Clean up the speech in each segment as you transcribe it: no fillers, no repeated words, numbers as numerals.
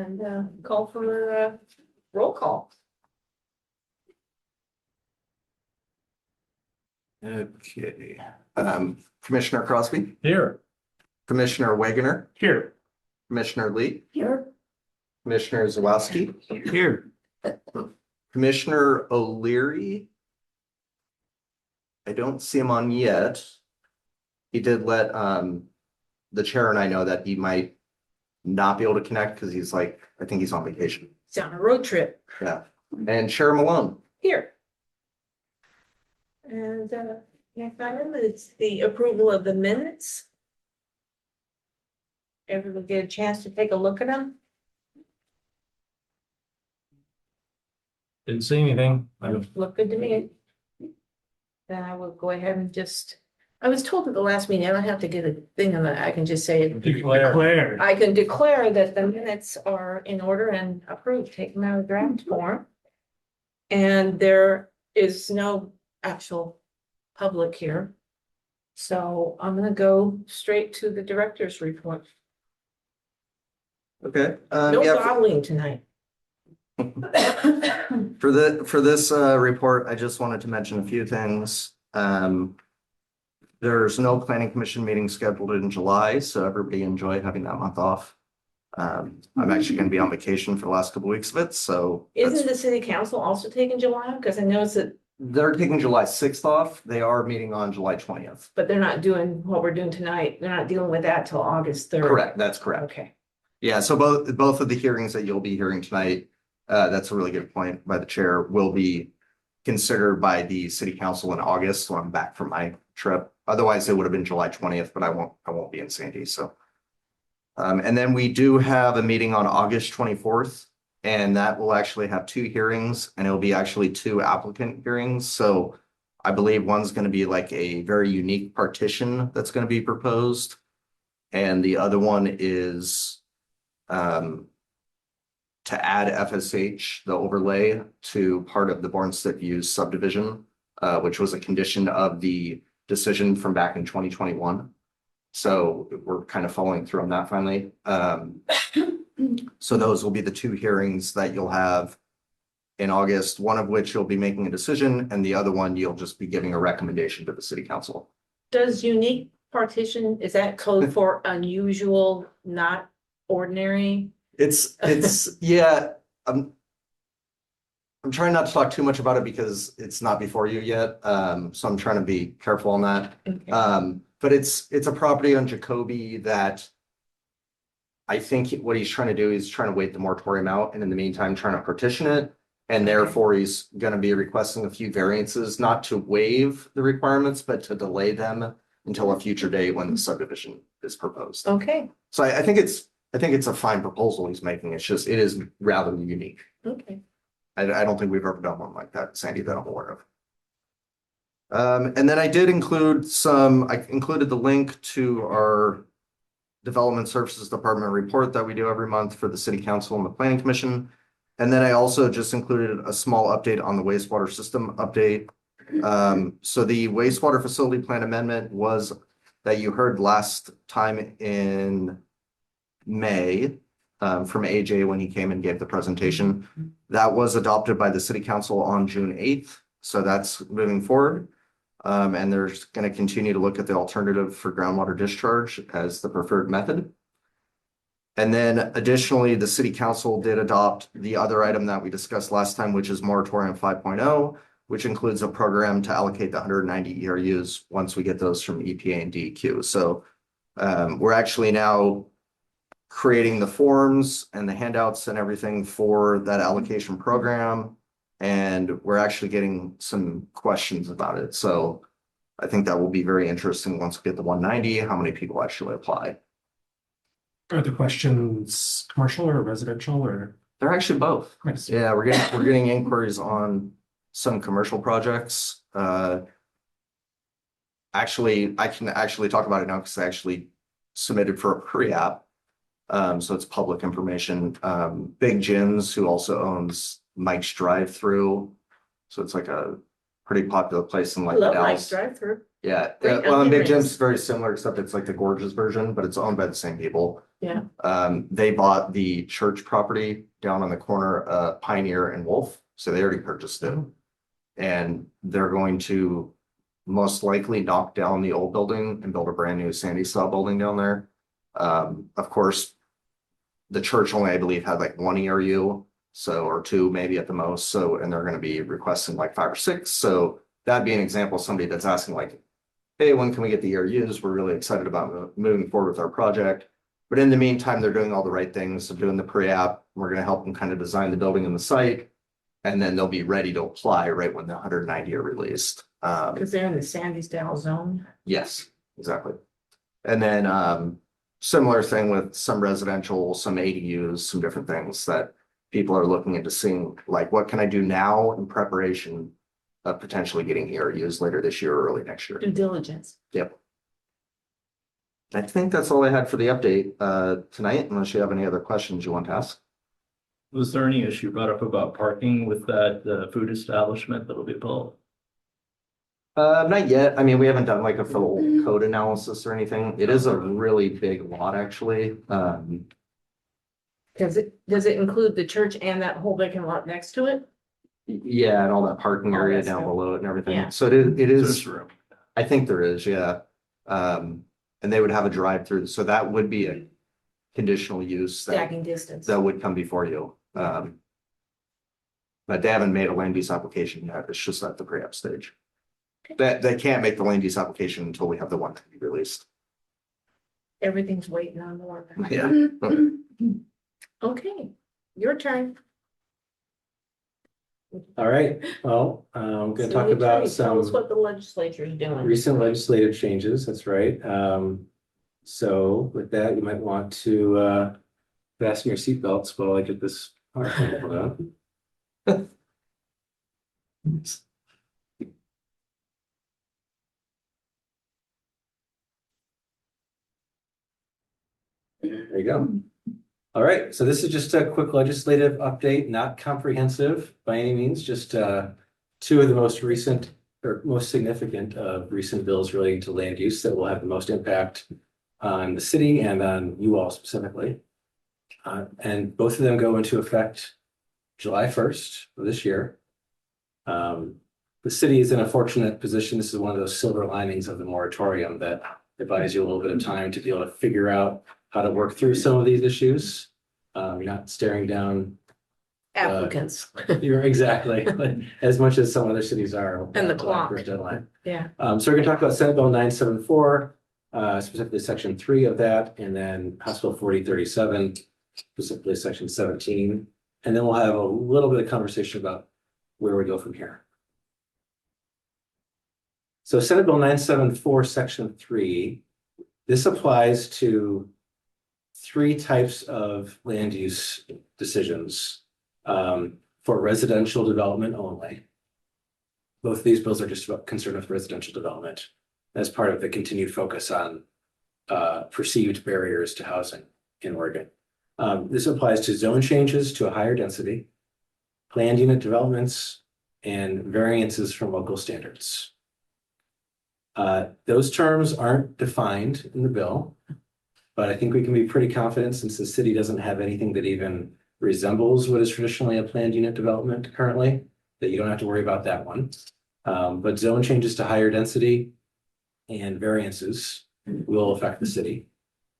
and call for roll call. Okay, Commissioner Crosby, Here. Commissioner Wagoner, Here. Commissioner Lee, Here. Commissioner Zawadzki, Here. Commissioner O'Leary. I don't see him on yet. He did let the chair and I know that he might not be able to connect because he's like, I think he's on vacation. It's on a road trip. Yeah, and Chair Malone. Here. And next item is the approval of the minutes. Everyone get a chance to take a look at them? Didn't see anything. Look good to me. Then I will go ahead and I was told at the last meeting, I don't have to get a thing on that, I can just say, Declare. I can declare that the minutes are in order and approved, take them out of draft form. And there is no actual public here. So I'm gonna go straight to the director's report. Okay. No Yeah, dawdling tonight. for this report, I just wanted to mention a few things. There's no planning commission meeting scheduled in July, so everybody enjoy having that month off. I'm actually going to be on vacation for the last couple weeks of it, so Isn't the city council also taking July? Because I noticed that, they're taking July 6th off. They are meeting on July 20th. but they're not doing what we're doing tonight. They're not dealing with that till August 3rd. Correct, that's correct. Okay. Yeah, so both of the hearings that you'll be hearing tonight, that's a really good point by the chair, will be considered by the city council in August when I'm back from my trip. Otherwise, it would have been July 20th, but I won't be in Sandy, so. And then we do have a meeting on August 24th, and that will actually have two hearings, and it'll be actually two applicant hearings. So I believe one's going to be like a very unique partition that's going to be proposed. And the other one is to add FSH, the overlay, to part of the Bornstedt Views subdivision, which was a condition of the decision from back in 2021. So we're kind of following through on that finally. So those will be the two hearings that you'll have in August, one of which you'll be making a decision, and the other one you'll just be giving a recommendation to the city council. Does unique partition, is that code for unusual, not ordinary? It's yeah. I'm trying not to talk too much about it because it's not before you yet. So I'm trying to be careful on that. Okay. But it's a property on Jacoby that I think what he's trying to do is trying to wait the moratorium out, and in the meantime, trying to partition it. And therefore, he's going to be requesting a few variances, not to waive the requirements, but to delay them until a future date when the subdivision is proposed. Okay, So I think it's a fine proposal he's making. It is rather unique. okay. I don't think we've ever done one like that, Sandy, that I'm aware of. And then I included the link to our Development Services Department report that we do every month for the City Council and the Planning Commission. And then I also just included a small update on the wastewater system update. So the wastewater facility plan amendment was that you heard last time in May from AJ when he came and gave the presentation. That was adopted by the City Council on June 8th. So that's moving forward. And they're going to continue to look at the alternative for groundwater discharge as the preferred method. And then additionally, the City Council did adopt the other item that we discussed last time, which is moratorium 5.0, which includes a program to allocate the 190 ERUs once we get those from EPA and DEQ. So we're actually now creating the forms and the handouts and everything for that allocation program. And we're actually getting some questions about it. So I think that will be very interesting once we get the 190, how many people actually apply. Are the questions commercial or residential or? They're actually both. Nice. Yeah, we're getting inquiries on some commercial projects. Actually, I can actually talk about it now because I actually submitted for a pre-app. So it's public information. Big Jim's, who also owns Mike's Drive-Thru. So it's like a pretty popular place in I like love Dallas. Mike's drive-through. Yeah, Great well, and onion Big rings. Jim's is very similar, except it's like the Gorgeous version, but it's owned by the same people. Yeah. They bought the church property down on the corner of Pioneer and Wolf, so they already purchased it. And they're going to most likely knock down the old building and build a brand new Sandy style building down there. Of course, the church only, I believe, had like one ERU, so, or two maybe at the most. So, and they're going to be requesting like 5 or 6. So that'd be an example of somebody that's asking like, hey, when can we get the ERUs? We're really excited about moving forward with our project. But in the meantime, they're doing all the right things. They're doing the pre-app. We're going to help them kind of design the building and the site. And then they'll be ready to apply right when the 190 are released. Because they're in the Sandysdale zone. Yes, exactly. And then similar thing with some residential, some ADUs, some different things that people are looking into seeing, like, what can I do now in preparation of potentially getting ERUs later this year or early next year? Due diligence. Yep. I think that's all I had for the update tonight, unless you have any other questions you want to ask. Was there any issue brought up about parking with that food establishment that'll be built? Not yet. I mean, we haven't done like a full code analysis or anything. It is a really big lot, actually. Does it include the church and that whole vacant lot next to it? Yeah, and all that parking All area that down stuff. below it and everything. Yeah. So it is, There's room. I think there is, yeah. And they would have a drive-through, so that would be a conditional use that Stacking distance. would come before you. But they haven't made a land use application yet. It's just at the pre-app stage. They can't make the land use application until we have the one to be released. Everything's waiting on the one. Yeah. Okay, your turn. All right, well, I'm gonna City talk about attorney, Tell us some what the legislature is doing. recent legislative changes, that's right. So with that, you might want to fasten your seatbelts while I get this PowerPoint pulled out. There you go. All right, so this is just a quick legislative update, not comprehensive by any means, just two of the most recent or most significant recent bills relating to land use that will have the most impact on the city and on you all specifically. And both of them go into effect July 1st of this year. The city is in a fortunate position. This is one of those silver linings of the moratorium that buys you a little bit of time to be able to figure out how to work through some of these issues. You're not staring down. Applicants. You're exactly as much as some other cities are. And the clock. First deadline. Yeah. So we're gonna talk about Senate Bill 974, specifically Section 3 of that, and then House Bill 4037, specifically Section 17. And then we'll have a little bit of conversation about where we go from here. So Senate Bill 974, Section 3, this applies to 3 types of land use decisions for residential development only. Both of these bills are just about concerned with residential development as part of the continued focus on perceived barriers to housing in Oregon. This applies to zone changes to a higher density, planned unit developments, and variances from local standards. Those terms aren't defined in the bill, but I think we can be pretty confident since the city doesn't have anything that even resembles what is traditionally a planned unit development currently, that you don't have to worry about that one. But zone changes to higher density and variances will affect the city.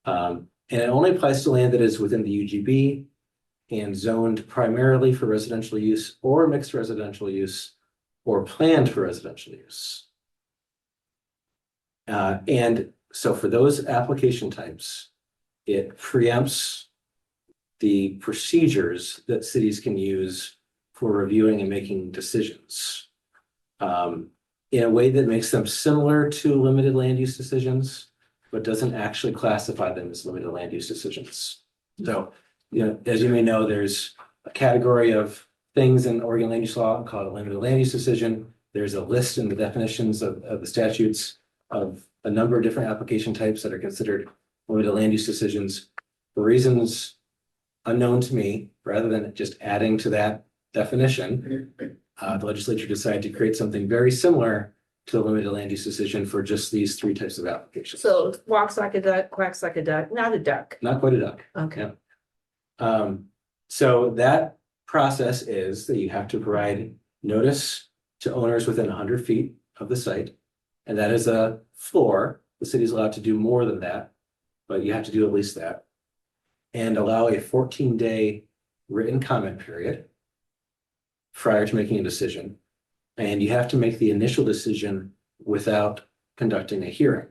And it only applies to land that is within the UGB and zoned primarily for residential use or mixed residential use or planned for residential use. And so for those application types, it preempts the procedures that cities can use for reviewing and making decisions in a way that makes them similar to limited land use decisions, but doesn't actually classify them as limited land use decisions. So, as you may know, there's a category of things in Oregon land use law called a limited land use decision. There's a list in the definitions of the statutes of a number of different application types that are considered limited land use decisions for reasons unknown to me. Rather than just adding to that definition, the legislature decided to create something very similar to limit a land use decision for just these three types of applications. So walks like a duck, quacks like a duck, not a duck. Not quite a duck. Okay. So that process is that you have to provide notice to owners within 100 feet of the site. And that is a floor. The city is allowed to do more than that, but you have to do at least that. And allow a 14-day written comment period prior to making a decision. And you have to make the initial decision without conducting a hearing.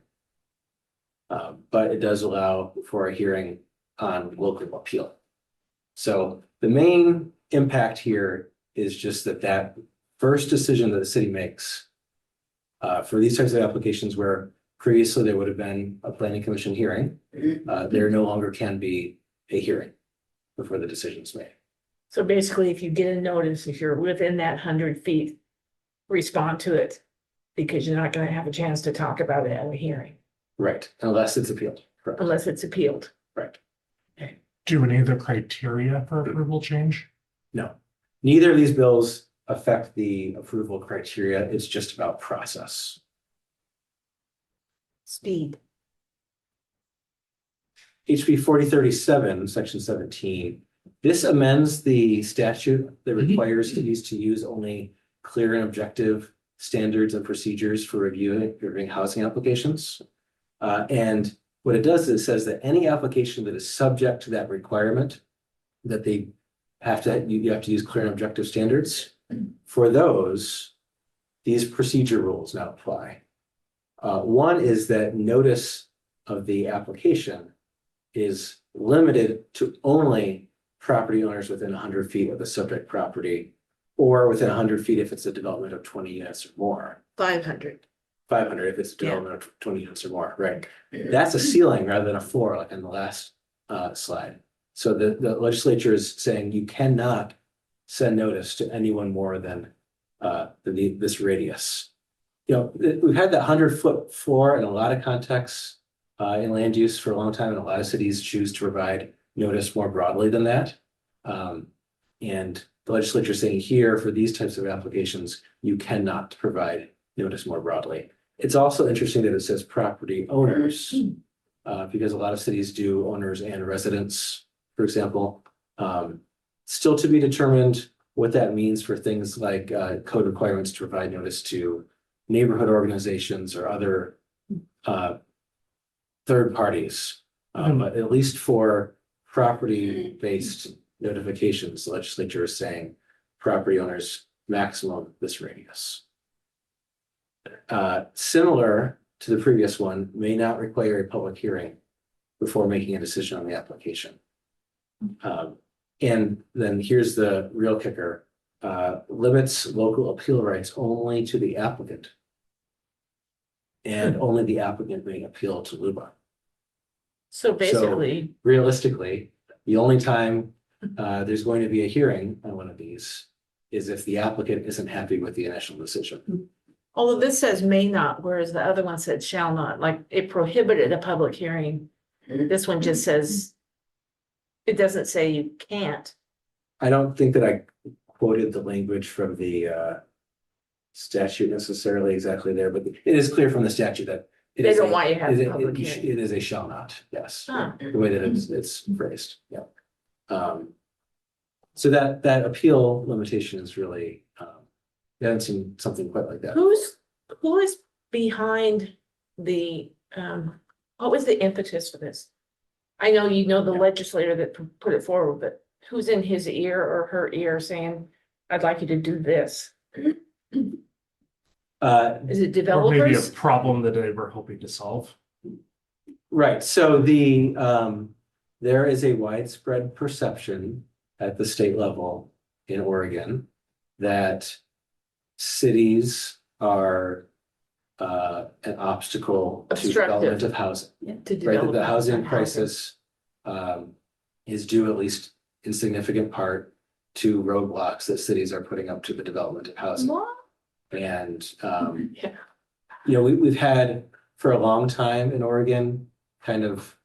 But it does allow for a hearing on local appeal. So the main impact here is just that first decision that the city makes for these types of applications where previously there would have been a planning commission hearing, there no longer can be a hearing before the decision is made. So basically, if you get a notice, if you're within that 100 feet, respond to it. Because you're not gonna have a chance to talk about it at a hearing Right, unless it's appealed, correct, unless it's appealed. right. Do any of the criteria for approval change? No, neither of these bills affect the approval criteria. It's just about process. Speed. HB 4037, section 17. This amends the statute that requires cities to use only clear and objective standards and procedures for reviewing housing applications. And what it does is it says that any application that is subject to that requirement, that you have to use clear and objective standards. For those, these procedure rules now apply. One is that notice of the application is limited to only property owners within 100 feet of the subject property, or within 100 feet if it's a development of 20 units or more. 500. 500 if it's a development of 20 units or more, right? That's a ceiling rather than a floor, like in the last slide. So the legislature is saying you cannot send notice to anyone more than this radius. You know, we've had that 100-foot floor in a lot of contexts in land use for a long time, and a lot of cities choose to provide notice more broadly than that. And the legislature is saying here for these types of applications, you cannot provide notice more broadly. It's also interesting that it says property owners, because a lot of cities do owners and residents, for example. Still to be determined what that means for things like code requirements to provide notice to neighborhood organizations or other third parties. But at least for property-based notifications, the legislature is saying property owners maximum this radius. Similar to the previous one, may not require a public hearing before making a decision on the application. And then here's the real kicker, limits local appeal rights only to the applicant. And only the applicant may appeal to LUBA. So basically, Realistically, the only time there's going to be a hearing on one of these is if the applicant isn't happy with the initial decision. although this says may not, whereas the other one said shall not, like it prohibited a public hearing. This one just says, it doesn't say you can't. I don't think that I quoted the language from the statute necessarily exactly there, but it is clear from the statute that it They is don't a- want you to have it- a public it- hearing. It is a shall not, yes, Huh. the way that it's phrased, yeah. So that appeal limitation is really, I haven't seen something quite like that. Who is behind the, what was the impetus for this? I know you know the legislator that put it forward, but who's in his ear or her ear saying, I'd like you to do this? Is it Or maybe a developers? problem that they were hoping to solve? Right, so there is a widespread perception at the state level in Oregon that cities are an obstacle to Obstructive. development of housing. To Right, that develop the housing housing. crisis is due at least in significant part to roadblocks that cities are putting up to the development of housing. What? And Yeah. you know, we've had for a long time in Oregon, kind of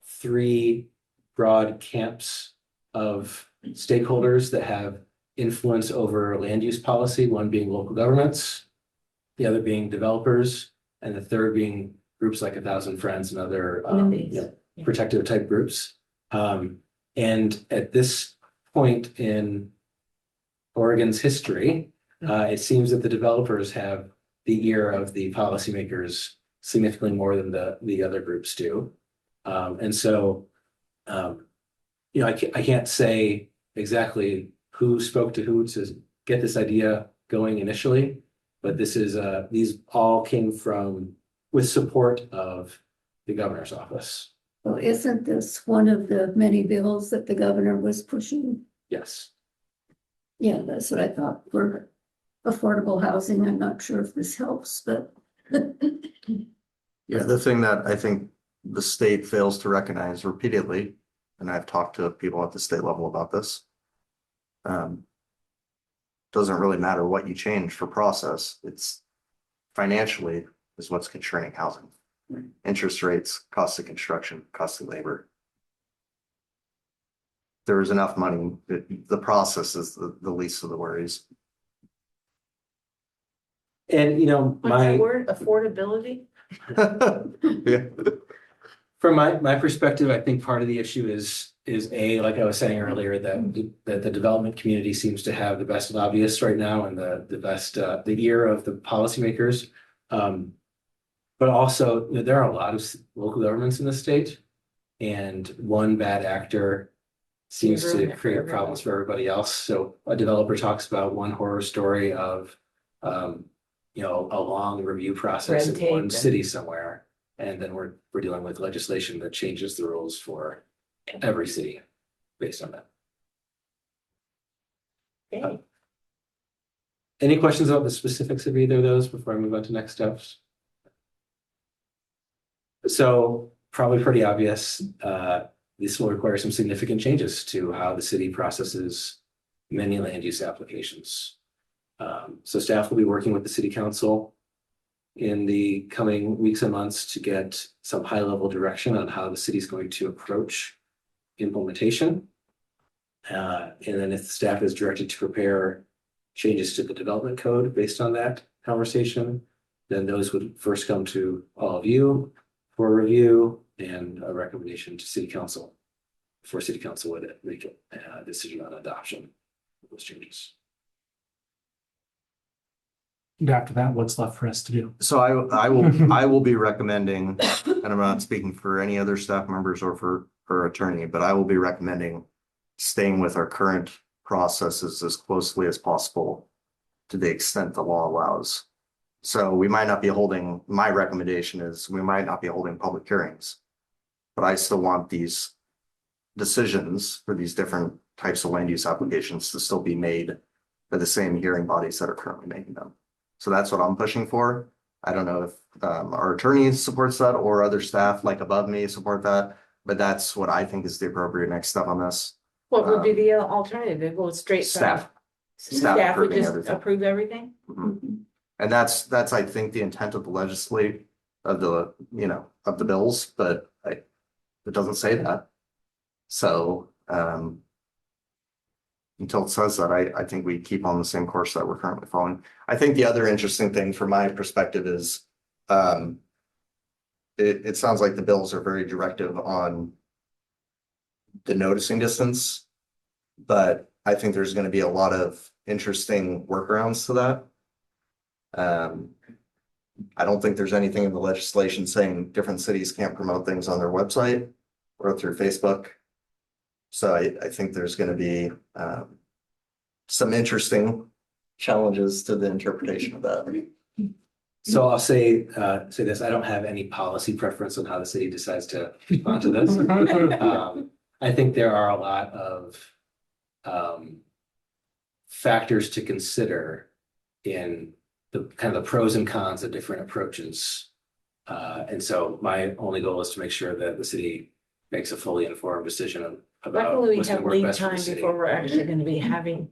three broad camps of stakeholders that have influence over land use policy, one being local governments, the other being developers, and the third being groups like 1,000 Friends and other NIMBYs. protective type groups. And at this point in Oregon's history, it seems that the developers have the ear of the policymakers significantly more than the other groups do. And so, I can't say exactly who spoke to who to get this idea going initially, but these all came with support of the governor's office. Well, isn't this one of the many bills that the governor was pushing? Yes. Yeah, that's what I thought for affordable housing. I'm not sure if this helps, but Yeah, the thing that I think the state fails to recognize repeatedly, and I've talked to people at the state level about this. Doesn't really matter what you change for process, it's financially is what's constraining housing. Interest rates, cost of construction, cost of labor. There is enough money, the process is the least of the worries. And What's that word, affordability? Yeah. from my perspective, I think part of the issue is like I was saying earlier, that the development community seems to have the best lobbyists right now and the best the ear of the policymakers. But also, there are a lot of local governments in the state, and one bad actor seems to Ruin it for create everybody. problems for everybody else. So a developer talks about one horror story of a long review process Red in tape one and- city somewhere, and then we're dealing with legislation that changes the rules for every city based on that. Okay. Any questions about the specifics of either of those before I move on to next steps? So probably pretty obvious, this will require some significant changes to how the city processes many land use applications. So staff will be working with the city council in the coming weeks and months to get some high level direction on how the city is going to approach implementation. And then if the staff is directed to prepare changes to the development code based on that conversation, then those would first come to all of you for review and a recommendation to city council before city council would make a decision on adoption of those changes. And after that, what's left for us to do? So I will be recommending, and I'm not speaking for any other staff members or for attorney, but I will be recommending staying with our current processes as closely as possible to the extent the law allows. So my recommendation is we might not be holding public hearings, but I still want these decisions for these different types of land use applications to still be made by the same hearing bodies that are currently making them. So that's what I'm pushing for. I don't know if our attorney supports that or other staff like above me support that, but that's what I think is the appropriate next step on this. What would be the alternative? It goes straight from Staff. staff would approving just everything. approve everything? Mhm. And that's, I think, the intent of the legislate of the bills, but it doesn't say that. So, until it says that, I think we keep on the same course that we're currently following. I think the other interesting thing from my perspective is, it sounds like the bills are very directive on the noticing distance, but I think there's going to be a lot of interesting workarounds to that. I don't think there's anything in the legislation saying different cities can't promote things on their website or through Facebook. So I think there's going to be some interesting challenges to the interpretation of that. So I'll say this, I don't have any policy preference on how the city decides to respond to this. I think there are a lot of factors to consider in the kind of the pros and cons of different approaches. And so my only goal is to make sure that the city makes a fully informed decision about Luckily, we what's gonna have work lead best for the time city. before we're actually gonna be having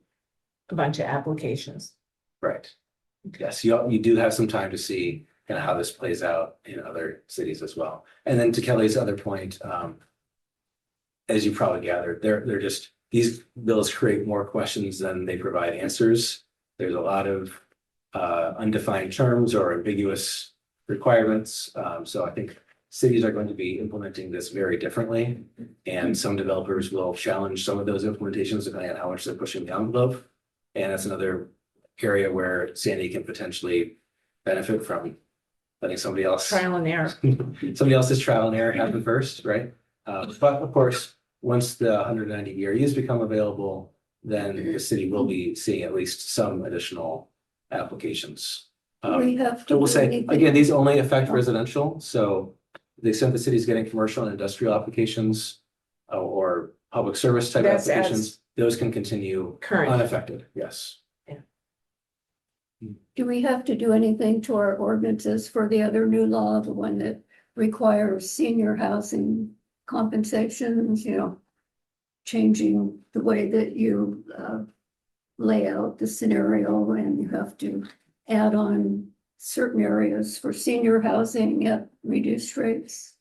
a bunch of applications. Right. Yes, you do have some time to see kind of how this plays out in other cities as well. And then to Kelly's other point, as you probably gathered, they're just, these bills create more questions than they provide answers. There's a lot of undefined terms or ambiguous requirements. So I think cities are going to be implementing this very differently. And some developers will challenge some of those implementations depending on how much they're pushing the envelope. And that's another area where Sandy can potentially benefit from letting somebody else. Trial and error. Somebody else's trial and error happen first, right? But of course, once the 190 ERUs become available, then the city will be seeing at least some additional applications. We have So to we'll do say, anything. again, these only affect residential, so the extent the city's getting commercial and industrial applications or public service type That's applications, those can continue Current. unaffected, yes. Do we have to do anything to our ordinances for the other new law, the one that requires senior housing compensations, changing the way that you lay out the scenario, and you have to add on certain areas for senior housing at reduced rates?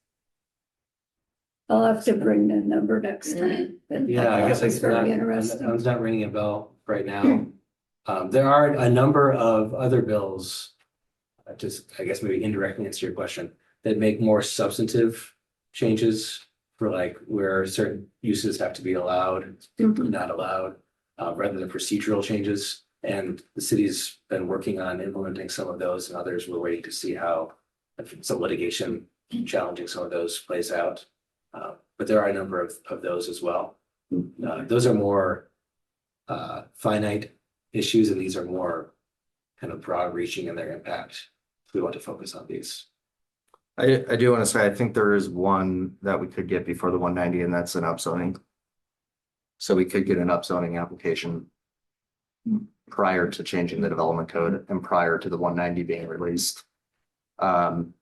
I'll have to bring the number next time. but Yeah, I guess it's very that interesting. one's not ringing a bell right now. There are a number of other bills, just, I guess maybe indirectly answer your question, that make more substantive changes for like where certain uses have to be allowed, Mhm. not allowed, rather than procedural changes. And the city's been working on implementing some of those, and others we're waiting to see how some litigation challenging some of those plays out. But there are a number of those as well. Those are more finite issues, and these are more kind of broad reaching in their impact. We want to focus on these. I do want to say, I think there is one that we could get before the 190, and that's an upzoning. So we could get an upzoning application prior to changing the development code and prior to the 190 being released. And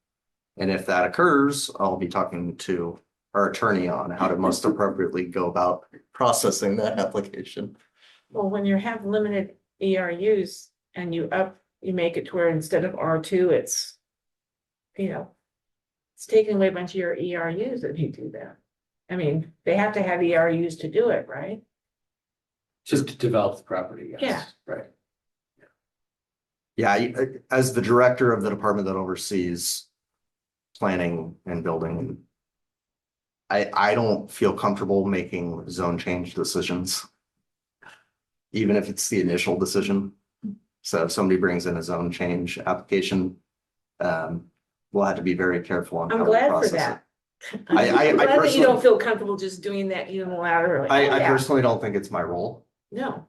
if that occurs, I'll be talking to our attorney on how to most appropriately go about processing that application. Well, when you have limited ERUs and you make it to where instead of R2, it's, it's taking away a bunch of your ERUs if you do that. I mean, they have to have ERUs to do it, right? Just to develop the property, yes. Yeah. Right. Yeah, as the director of the department that oversees planning and building, I don't feel comfortable making zone change decisions, even if it's the initial decision. So if somebody brings in a zone change application, we'll have to be very careful on I'm how we glad for process that. it. I'm glad that you personally- don't feel comfortable just doing that unilaterally. I Yeah. personally don't think it's my role. No,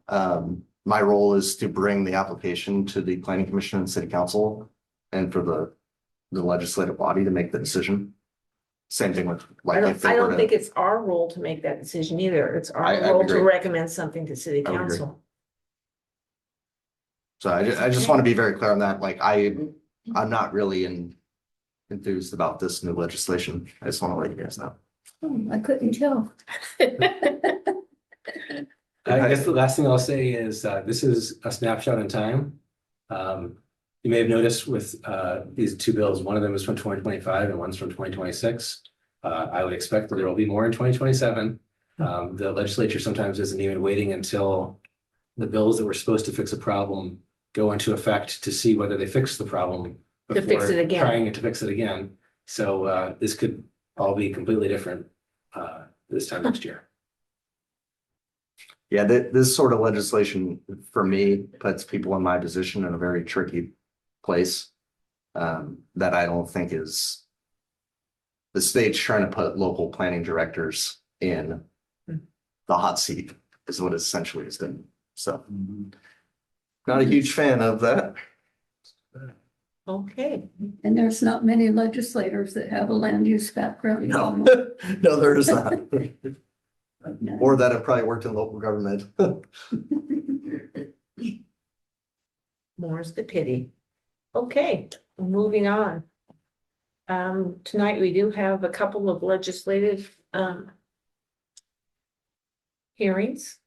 My role is to bring the application to the planning commission and city council and for the legislative body to make the decision. Same thing with I like if don't, they I were don't to- think it's our role to make that decision either. It's I our role to agree. recommend something to city I would agree. council. So I just want to be very clear on that. Like I'm not really enthused about this new legislation. I just want to let you guys know. I couldn't tell. I guess the last thing I'll say is this is a snapshot in time. You may have noticed with these two bills, one of them is from 2025 and one's from 2026. I would expect that there will be more in 2027. The legislature sometimes isn't even waiting until the bills that were supposed to fix a problem go into effect to see whether they fix the problem To fix before it again. trying to fix it again. So this could all be completely different this time next year. Yeah, this sort of legislation for me puts people in my position in a very tricky place. That I don't think is the state's trying to put local planning directors in the hot seat is what it essentially is doing. So not a huge fan of that. Okay, And there's not many legislators that have a land use background. No, no, there is not. No. Or that have probably worked in local government. more's the pity. Okay, moving on. Tonight we do have a couple of legislative hearings.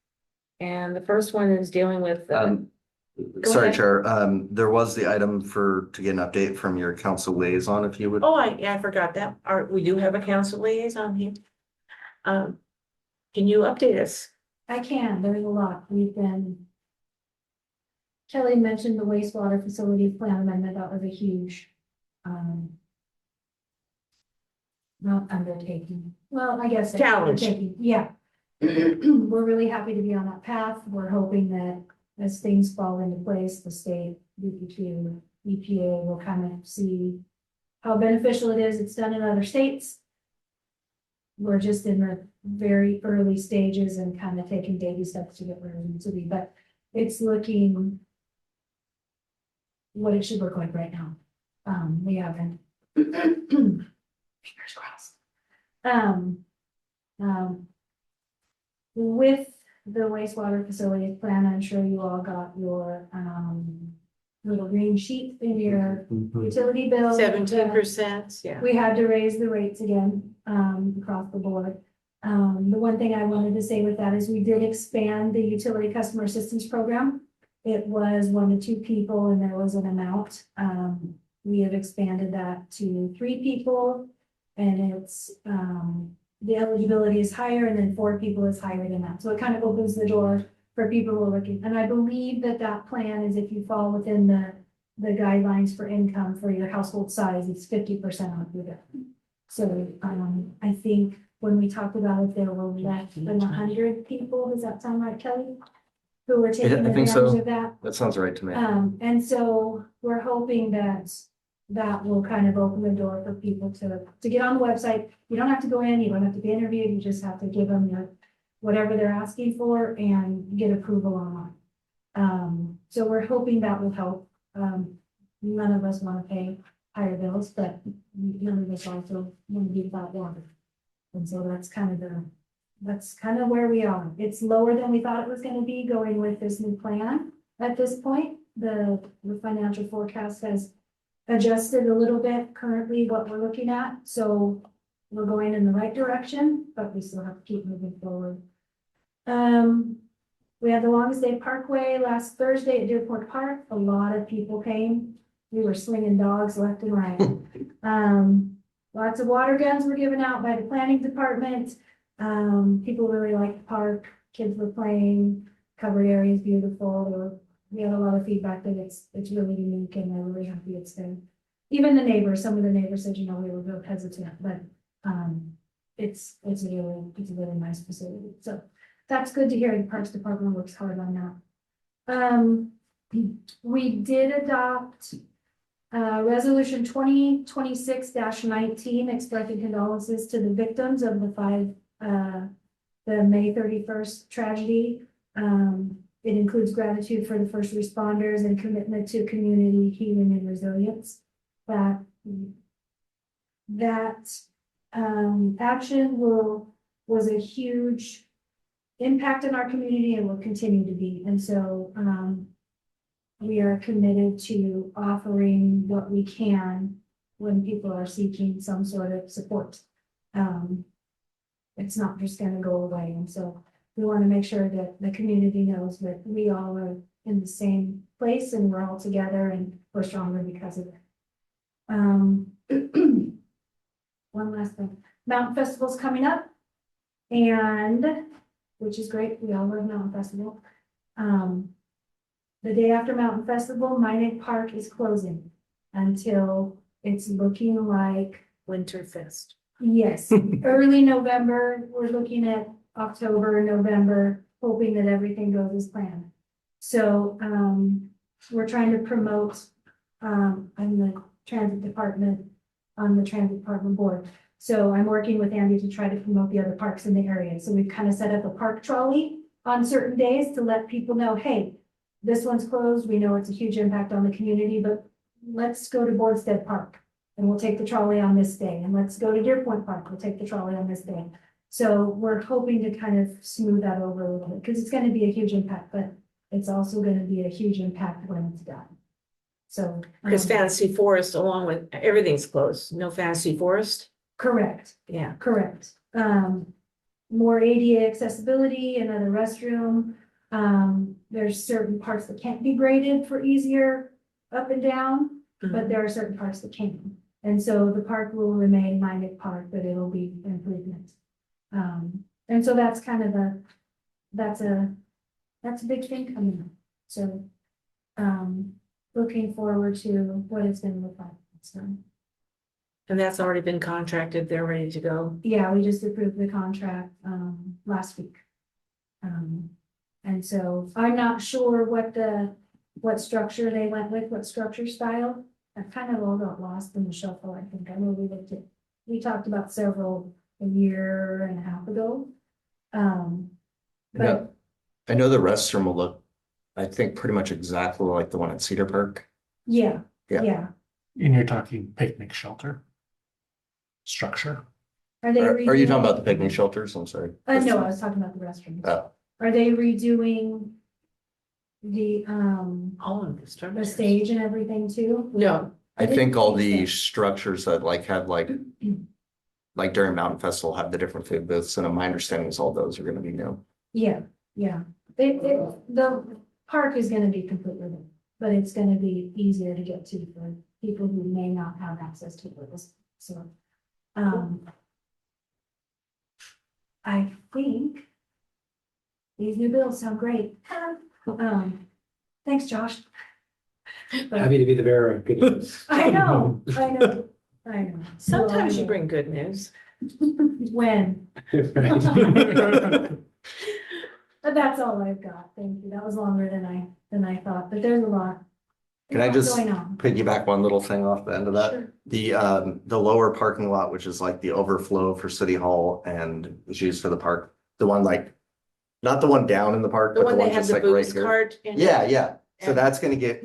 And the first one is dealing with Go Sorry, ahead. Chair, there was the item to get an update from your council liaison, if you would. oh, I forgot that. We do have a council liaison here. Can you update us? I can, there's a lot, we've been Kelly mentioned the wastewater facility plan amendment. That was a huge, not undertaking. Well, I guess. Challenge. Undertaking, yeah. We're really happy to be on that path. We're hoping that as things fall into place, the state, DEQ, EPA will kind of see how beneficial it is. It's done in other states. We're just in the very early stages and kind of taking baby steps to get where we need to be, but it's looking what it should look like right now. We haven't. Fingers crossed. With the wastewater facilities plan, I'm sure you all got your, little green sheet in your utility bill. 17%, yeah. We had to raise the rates again, across the board. The one thing I wanted to say with that is we did expand the utility customer assistance program. It was 1 to 2 people and there was an amount. We have expanded that to 3 people. And it's, the eligibility is higher and then 4 people is higher than that. So it kind of opens the door for people who are looking. And I believe that that plan is if you fall within the guidelines for income for your household size, it's 50% off your bill. So, I think when we talked about it, there were less than 100 people. Does that sound right, Kelly? Who were taking I think advantage so. of that. That sounds right to me. And so we're hoping that that will kind of open the door for people to get on the website. You don't have to go in, you don't have to be interviewed, you just have to give them your, whatever they're asking for and get approval online. So we're hoping that will help. None of us want to pay higher bills, but none of us also want to be without water. And so that's kind of where we are. It's lower than we thought it was going to be going with this new plan. At this point, the financial forecast has adjusted a little bit currently what we're looking at. So we're going in the right direction, but we still have to keep moving forward. We had the Longest Day Parkway last Thursday at Deerport Park. A lot of people came. We were slinging dogs left and right. Lots of water guns were given out by the planning department. People really liked the park. Kids were playing. Covered area is beautiful. We had a lot of feedback that it's really unique and they're really happy it's there. Even the neighbors, some of the neighbors said, you know, we were real hesitant, but it's a really nice facility. So that's good to hear. The Parks Department works hard on that. We did adopt Resolution 2026-19 expressing condolences to the victims of the May 31st tragedy. It includes gratitude for the first responders and commitment to community healing and resilience. That action was a huge impact in our community and will continue to be. And so we are committed to offering what we can when people are seeking some sort of support. It's not just going to go away. And so we want to make sure that the community knows that we all are in the same place and we're all together and we're stronger because of it. One last thing, Mountain Festival's coming up, and which is great. We all love Mountain Festival. The day after Mountain Festival, Minot Park is closing until it's looking like Winterfest. yes, early November. We're looking at October, November, hoping that everything goes as planned. So we're trying to promote. I'm the transit department on the transit department board. So I'm working with Andy to try to promote the other parks in the area. So we've kind of set up a park trolley on certain days to let people know, hey, this one's closed. We know it's a huge impact on the community, but let's go to Boardstead Park and we'll take the trolley on this day. And let's go to Deer Point Park. We'll take the trolley on this day. So we're hoping to kind of smooth that over a little bit because it's going to be a huge impact, but it's also going to be a huge impact when it's done. So. Because Fantasy Forest, along with everything's closed. No Fantasy Forest. Correct. Yeah. Correct. More ADA accessibility, another restroom. There's certain parts that can't be graded for easier up and down, but there are certain parts that can. And so the park will remain Minot Park, but it'll be improvement. And so that's kind of that's a big thing coming up. So looking forward to what it's gonna look like. So, And that's already been contracted. They're ready to go. yeah, we just approved the contract, last week. And so I'm not sure what structure they went with, what structure style. I kind of all got lost in the shuffle, I think. I know we talked about several a year and a half ago. But I know the restroom will look, I think, pretty much exactly like the one at Cedar Park. yeah, Yeah. yeah. And you're talking picnic shelter structure. Are they? Are you talking redoing- about the picnic shelters? I'm sorry. No, I was talking about the restrooms. Oh, Are they redoing the All of the structures. the stage and everything too? No, I didn't think all think the so. structures that like have like during Mountain Festival have the different food booths, and my understanding is all those are gonna be new. Yeah, yeah. The park is gonna be completely new, but it's gonna be easier to get to for people who may not have access to it. So, I think these new builds sound great. Thanks, Josh. But Happy to be the bearer of good news. I know. sometimes you bring good news. When, Right. but that's all I've got. Thank you. That was longer than I thought, but there's a lot. Can I There's a just lot Going on. piggyback one little thing off the end of that? Sure. The lower parking lot, which is like the overflow for City Hall and is used for the park, the one like, not the one down in the park, The but the one that one had just the like right boost here. cart. in it. Yeah, yeah. So And- that's gonna get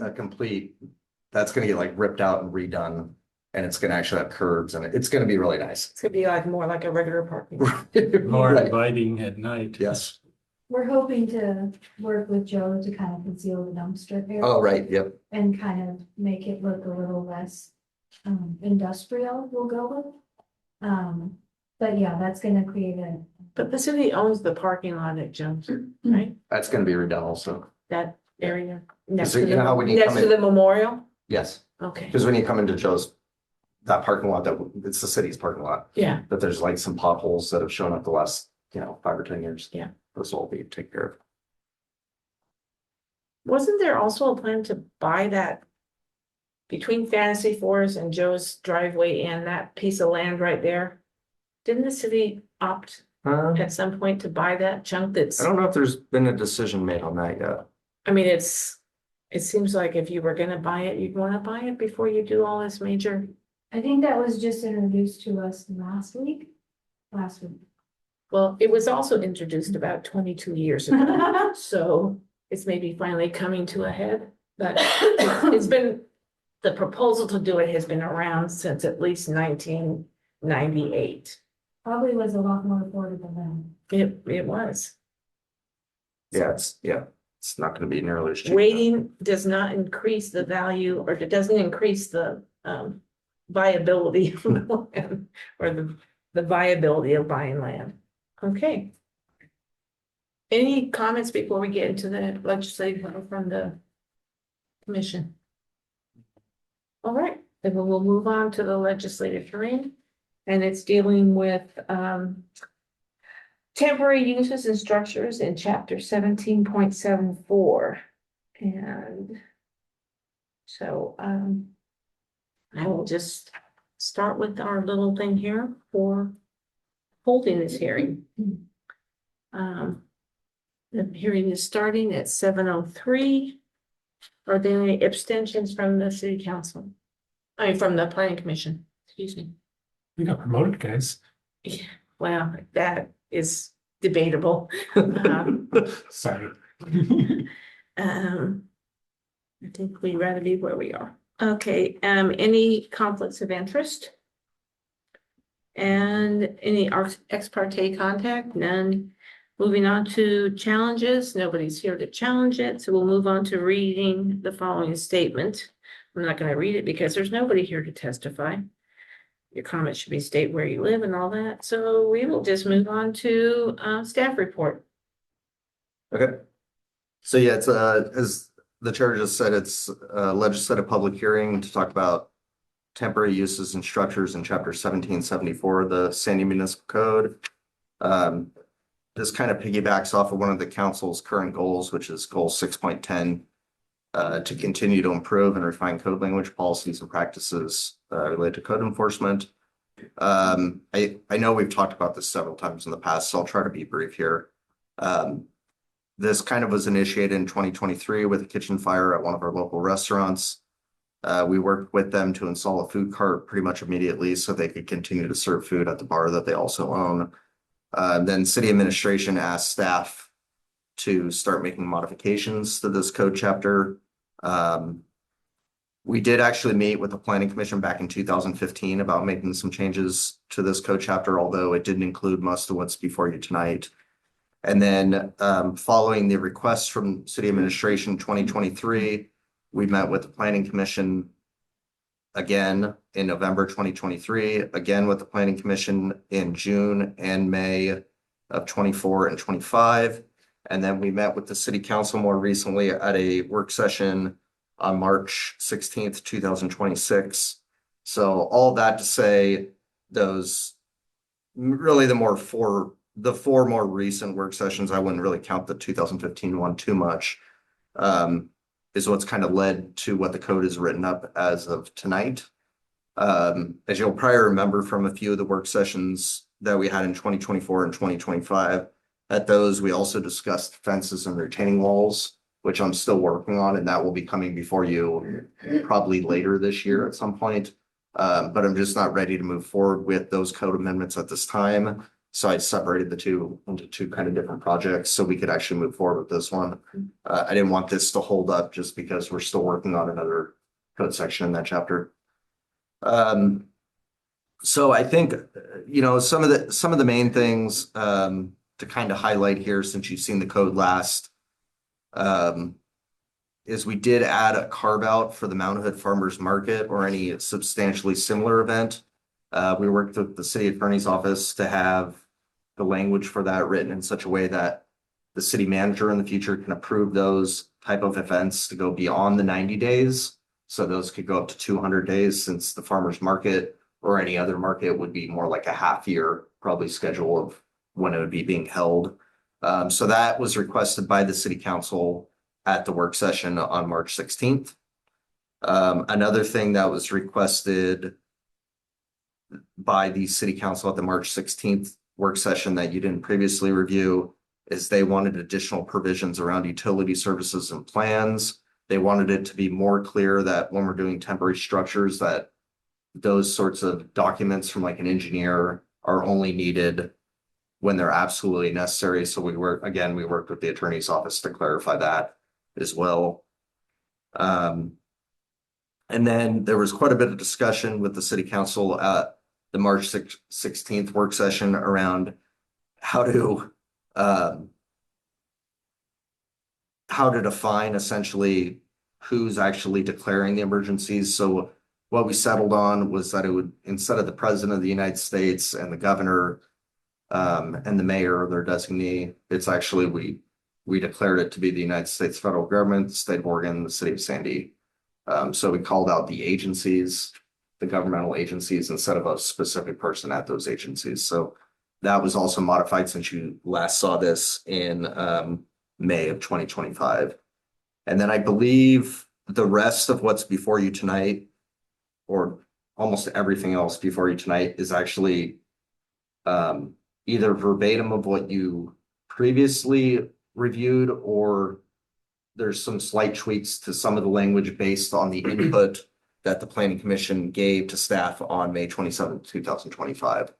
that's gonna get like ripped out and redone. And it's gonna actually have curbs and it's gonna be really nice. It's gonna be like more like a regular parking. More Right. inviting at night. Yes. We're hoping to work with Joe to kind of conceal the dumpster area. Oh, right, yep. And kind of make it look a little less, industrial, we'll go with. But yeah, that's gonna create But the city owns the parking lot at Jones, right? That's gonna be redone also. That area. Next So to you know how when you next come to in- the memorial? Yes, Okay, because when you come into Joe's, that parking lot, it's the city's parking lot, yeah. but there's like some potholes that have shown up the last, 5 or 10 years. Yeah. Those will all be taken care of. Wasn't there also a plan to buy that between Fantasy Forest and Joe's driveway and that piece of land right there? Didn't the city opt at some point to buy that chunk that's, I don't know if there's been a decision made on that yet. I mean, it seems like if you were gonna buy it, you'd wanna buy it before you do all this major. I think that was just introduced to us last week. Well, it was also introduced about 22 years ago, so it's maybe finally coming to a head. But it's been, the proposal to do it has been around since at least 1998. Probably was a lot more affordable then. It was. Yeah, it's not gonna be nearly as cheap. Waiting does not increase the value, or it doesn't increase the viability of the land, or the viability of buying land. Okay. Any comments before we get into the legislative letter from the commission? All right, then we'll move on to the legislative hearing, and it's dealing with temporary uses and structures in chapter 17.74. And so I will just start with our little thing here for holding this hearing. The hearing is starting at 7:03. Are there any abstentions from the city council? I mean, from the planning commission, excuse me. We got promoted, guys. Well, that is debatable. Sorry. I think we'd rather be where we are. Okay, any conflicts of interest? And any ex parte contact? None. Moving on to challenges, nobody's here to challenge it, so we'll move on to reading the following statement. I'm not gonna read it because there's nobody here to testify. Your comments should be state where you live and all that, so we will just move on to staff report. Okay. So yeah, it's as the chair just said, it's a legislative public hearing to talk about temporary uses and structures in chapter 1774 of the Sandy Municipal Code. This kind of piggybacks off of one of the council's current goals, which is goal 6.10, to continue to improve and refine code language, policies, and practices related to code enforcement. I know we've talked about this several times in the past, so I'll try to be brief here. This kind of was initiated in 2023 with a kitchen fire at one of our local restaurants. We worked with them to install a food cart pretty much immediately so they could continue to serve food at the bar that they also own. Then city administration asked staff to start making modifications to this code chapter. We did actually meet with the planning commission back in 2015 about making some changes to this code chapter, although it didn't include most of what's before you tonight. And then following the request from city administration 2023, we met with the planning commission again in November 2023, again with the planning commission in June and May of 24 and 25. And then we met with the city council more recently at a work session on March 16th, 2026. So all that to say, those really the four more recent work sessions, I wouldn't really count the 2015 one too much, is what's kind of led to what the code is written up as of tonight. As you'll probably remember from a few of the work sessions that we had in 2024 and 2025, at those we also discussed fences and retaining walls, which I'm still working on, and that will be coming before you probably later this year at some point. But I'm just not ready to move forward with those code amendments at this time. So I separated the two into two kind of different projects so we could actually move forward with this one. I didn't want this to hold up just because we're still working on another code section in that chapter. So I think, some of the main things to kind of highlight here, since you've seen the code last, is we did add a carve out for the Mount Hood Farmers Market or any substantially similar event. We worked with the city attorney's office to have the language for that written in such a way that the city manager in the future can approve those type of events to go beyond the 90 days. So those could go up to 200 days, since the farmers market or any other market would be more like a half year probably schedule of when it would be being held. So that was requested by the city council at the work session on March 16th. Another thing that was requested by the city council at the March 16th work session that you didn't previously review is they wanted additional provisions around utility services and plans. They wanted it to be more clear that when we're doing temporary structures, that those sorts of documents from like an engineer are only needed when they're absolutely necessary. So we worked with the attorney's office to clarify that as well. And then there was quite a bit of discussion with the city council at the March 16th work session around how to define essentially who's actually declaring the emergencies. So what we settled on was that it would, instead of the president of the United States and the governor and the mayor or their designee, it's actually we declared it to be the United States federal government, the state of Oregon, the city of Sandy. So we called out the agencies, the governmental agencies, instead of a specific person at those agencies. So that was also modified since you last saw this in May of 2025. And then I believe the rest of what's before you tonight, or almost everything else before you tonight, is actually either verbatim of what you previously reviewed, or there's some slight tweaks to some of the language based on the input that the planning commission gave to staff on May 27th, 2025.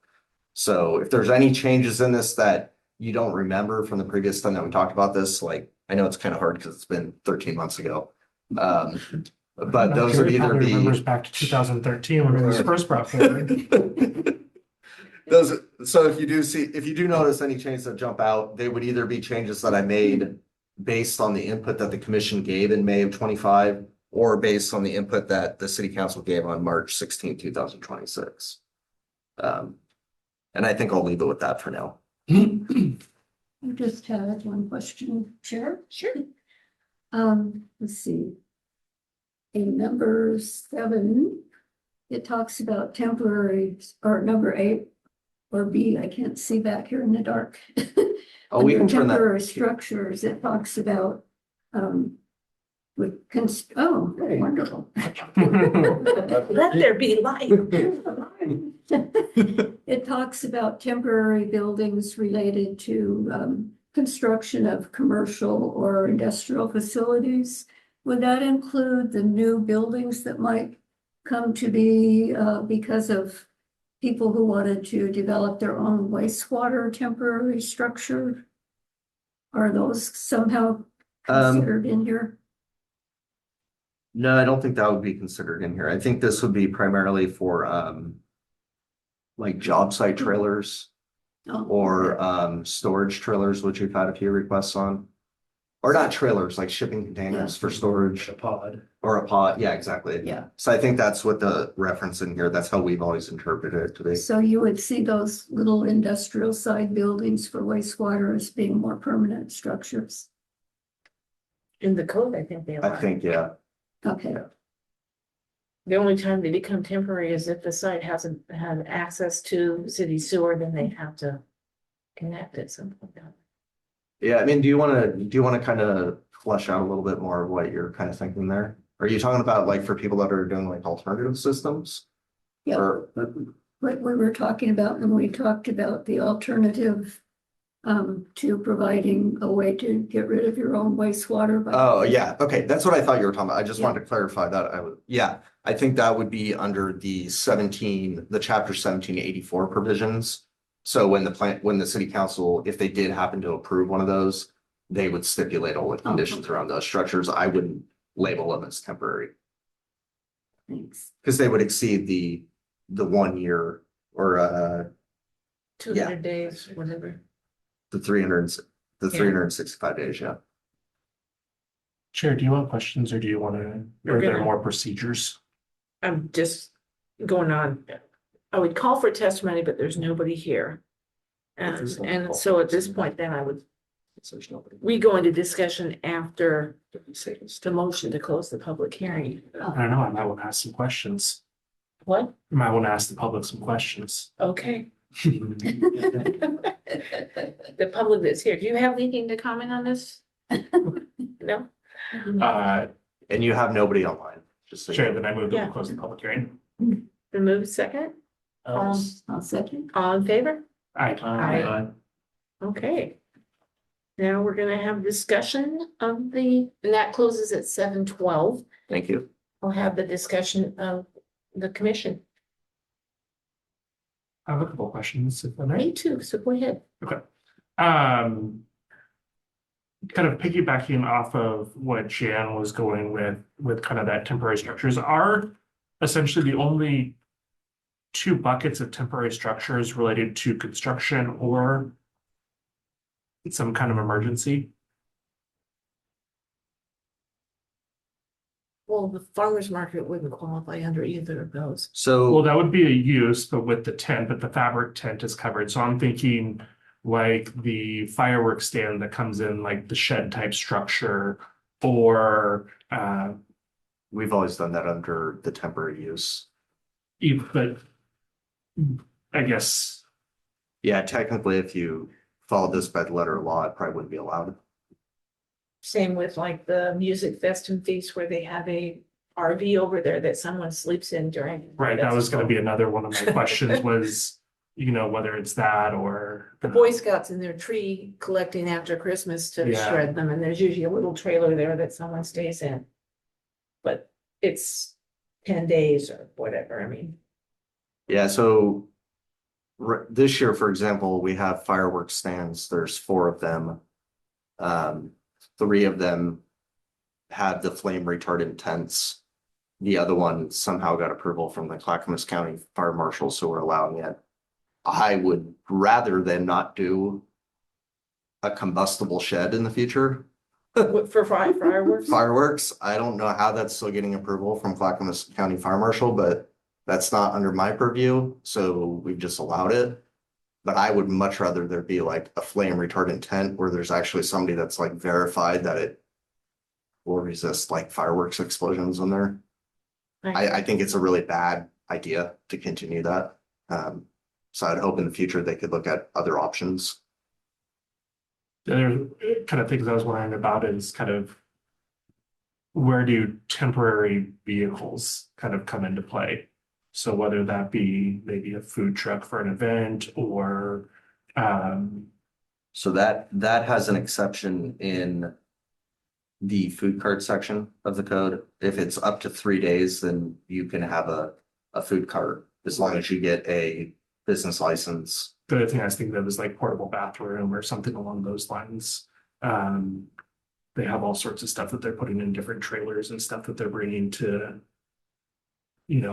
So if there's any changes in this that you don't remember from the previous time that we talked about this, like, I know it's kind of hard because it's been 13 months ago. But those would either be remembers back to 2013 when it was first brought forward. So if you do notice any changes that jump out, they would either be changes that I made based on the input that the commission gave in May of 25, or based on the input that the city council gave on March 16, 2026. And I think I'll leave it with that for now. I just had one question, Chair. Sure. Let's see. In number 7, it talks about temporary, or number 8 or B, I can't see back here in the dark. Oh, we Under can turn that. temporary structures, it talks about Oh, wonderful. Let there be light. It talks about temporary buildings related to construction of commercial or industrial facilities. Would that include the new buildings that might come to be because of people who wanted to develop their own wastewater temporary structure? Are those somehow considered in here? No, I don't think that would be considered in here. I think this would be primarily for like job site trailers Oh, or okay. storage trailers, which we've had a few requests on. Or not trailers, like shipping containers for storage A pod. or a pod. Yeah, exactly. Yeah, So I think that's what the reference in here, that's how we've always interpreted it to be. so you would see those little industrial side buildings for wastewater as being more permanent structures. In the code, I think they I are. think, yeah. Okay, The only time they become temporary is if the site hasn't had access to city sewer, then they have to connect it, something like that. Yeah, I mean, do you want to kind of flesh out a little bit more of what you're kind of thinking there? Are you talking about like for people that are doing like alternative systems? yeah, Or, what we were talking about when we talked about the alternative to providing a way to get rid of your own wastewater. oh, yeah, okay, that's what I thought you were talking about. I just Yeah. wanted to clarify that. Yeah, I think that would be under the chapter 1784 provisions. So when the city council, if they did happen to approve one of those, they would stipulate all the conditions okay. around those structures. I wouldn't label them as temporary. Thanks. Because they would exceed the 1 year or 200 days, whatever. the 300, the Yeah. 365 days, yeah. Chair, do you want questions or do you want to, We're are there gonna- more procedures? I'm just going on. I would call for testimony, but there's nobody here. And so at this point, then I would, we go into discussion after the motion to close the public hearing. I don't know, I might want to ask some questions. What? I might want to ask the public some questions. Okay. The public that's here, do you have anything to comment on this? No? And you have nobody online, just so you Chair, know. then I move that Yeah. we close the public hearing. Remove second, I'll second. all in favor? Aye. Okay. Now we're gonna have discussion of and that closes at 7:12. Thank you. We'll have the discussion of the commission. I have a couple questions, if I may. Me too, so go ahead. Um, kind of piggybacking off of what Jan was going with kind of that temporary structures are essentially the only two buckets of temporary structures related to construction or some kind of emergency. Well, the farmer's market wouldn't qualify under either of those. Well, So, that would be a use, but with the tent, but the fabric tent is covered. So I'm thinking like the fireworks stand that comes in like the shed type structure or we've always done that under the temporary use. but I guess Yeah, technically, if you followed this by the letter of law, it probably wouldn't be allowed. Same with like the music fest and feast where they have a RV over there that someone sleeps in during. right, that was gonna be another one of my questions was, you know, whether it's that or The Boy Scouts in their tree collecting after Christmas to Yeah. shred them, and there's usually a little trailer there that someone stays in. But it's 10 days or whatever, I mean. Yeah, so this year, for example, we have fireworks stands. There's 4 of them. 3 of them had the flame retardant tents. The other one somehow got approval from the Clackamas County Fire Marshal, so we're allowing it. I would rather than not do a combustible shed in the future. For fireworks? Fireworks, I don't know how that's still getting approval from Clackamas County Fire Marshal, but that's not under my purview, so we've just allowed it. But I would much rather there be like a flame retardant tent where there's actually somebody that's like verified that it will resist like fireworks explosions in there. I think it's a really bad idea to continue that. So I'd hope in the future they could look at other options. the other kind of things I was wondering about is kind of where do temporary vehicles kind of come into play? So whether that be maybe a food truck for an event or, So that has an exception in the food cart section of the code. If it's up to 3 days, then you can have a food cart as long as you get a business license. the other thing I was thinking of is like portable bathroom or something along those lines. They have all sorts of stuff that they're putting in different trailers and stuff that they're bringing to,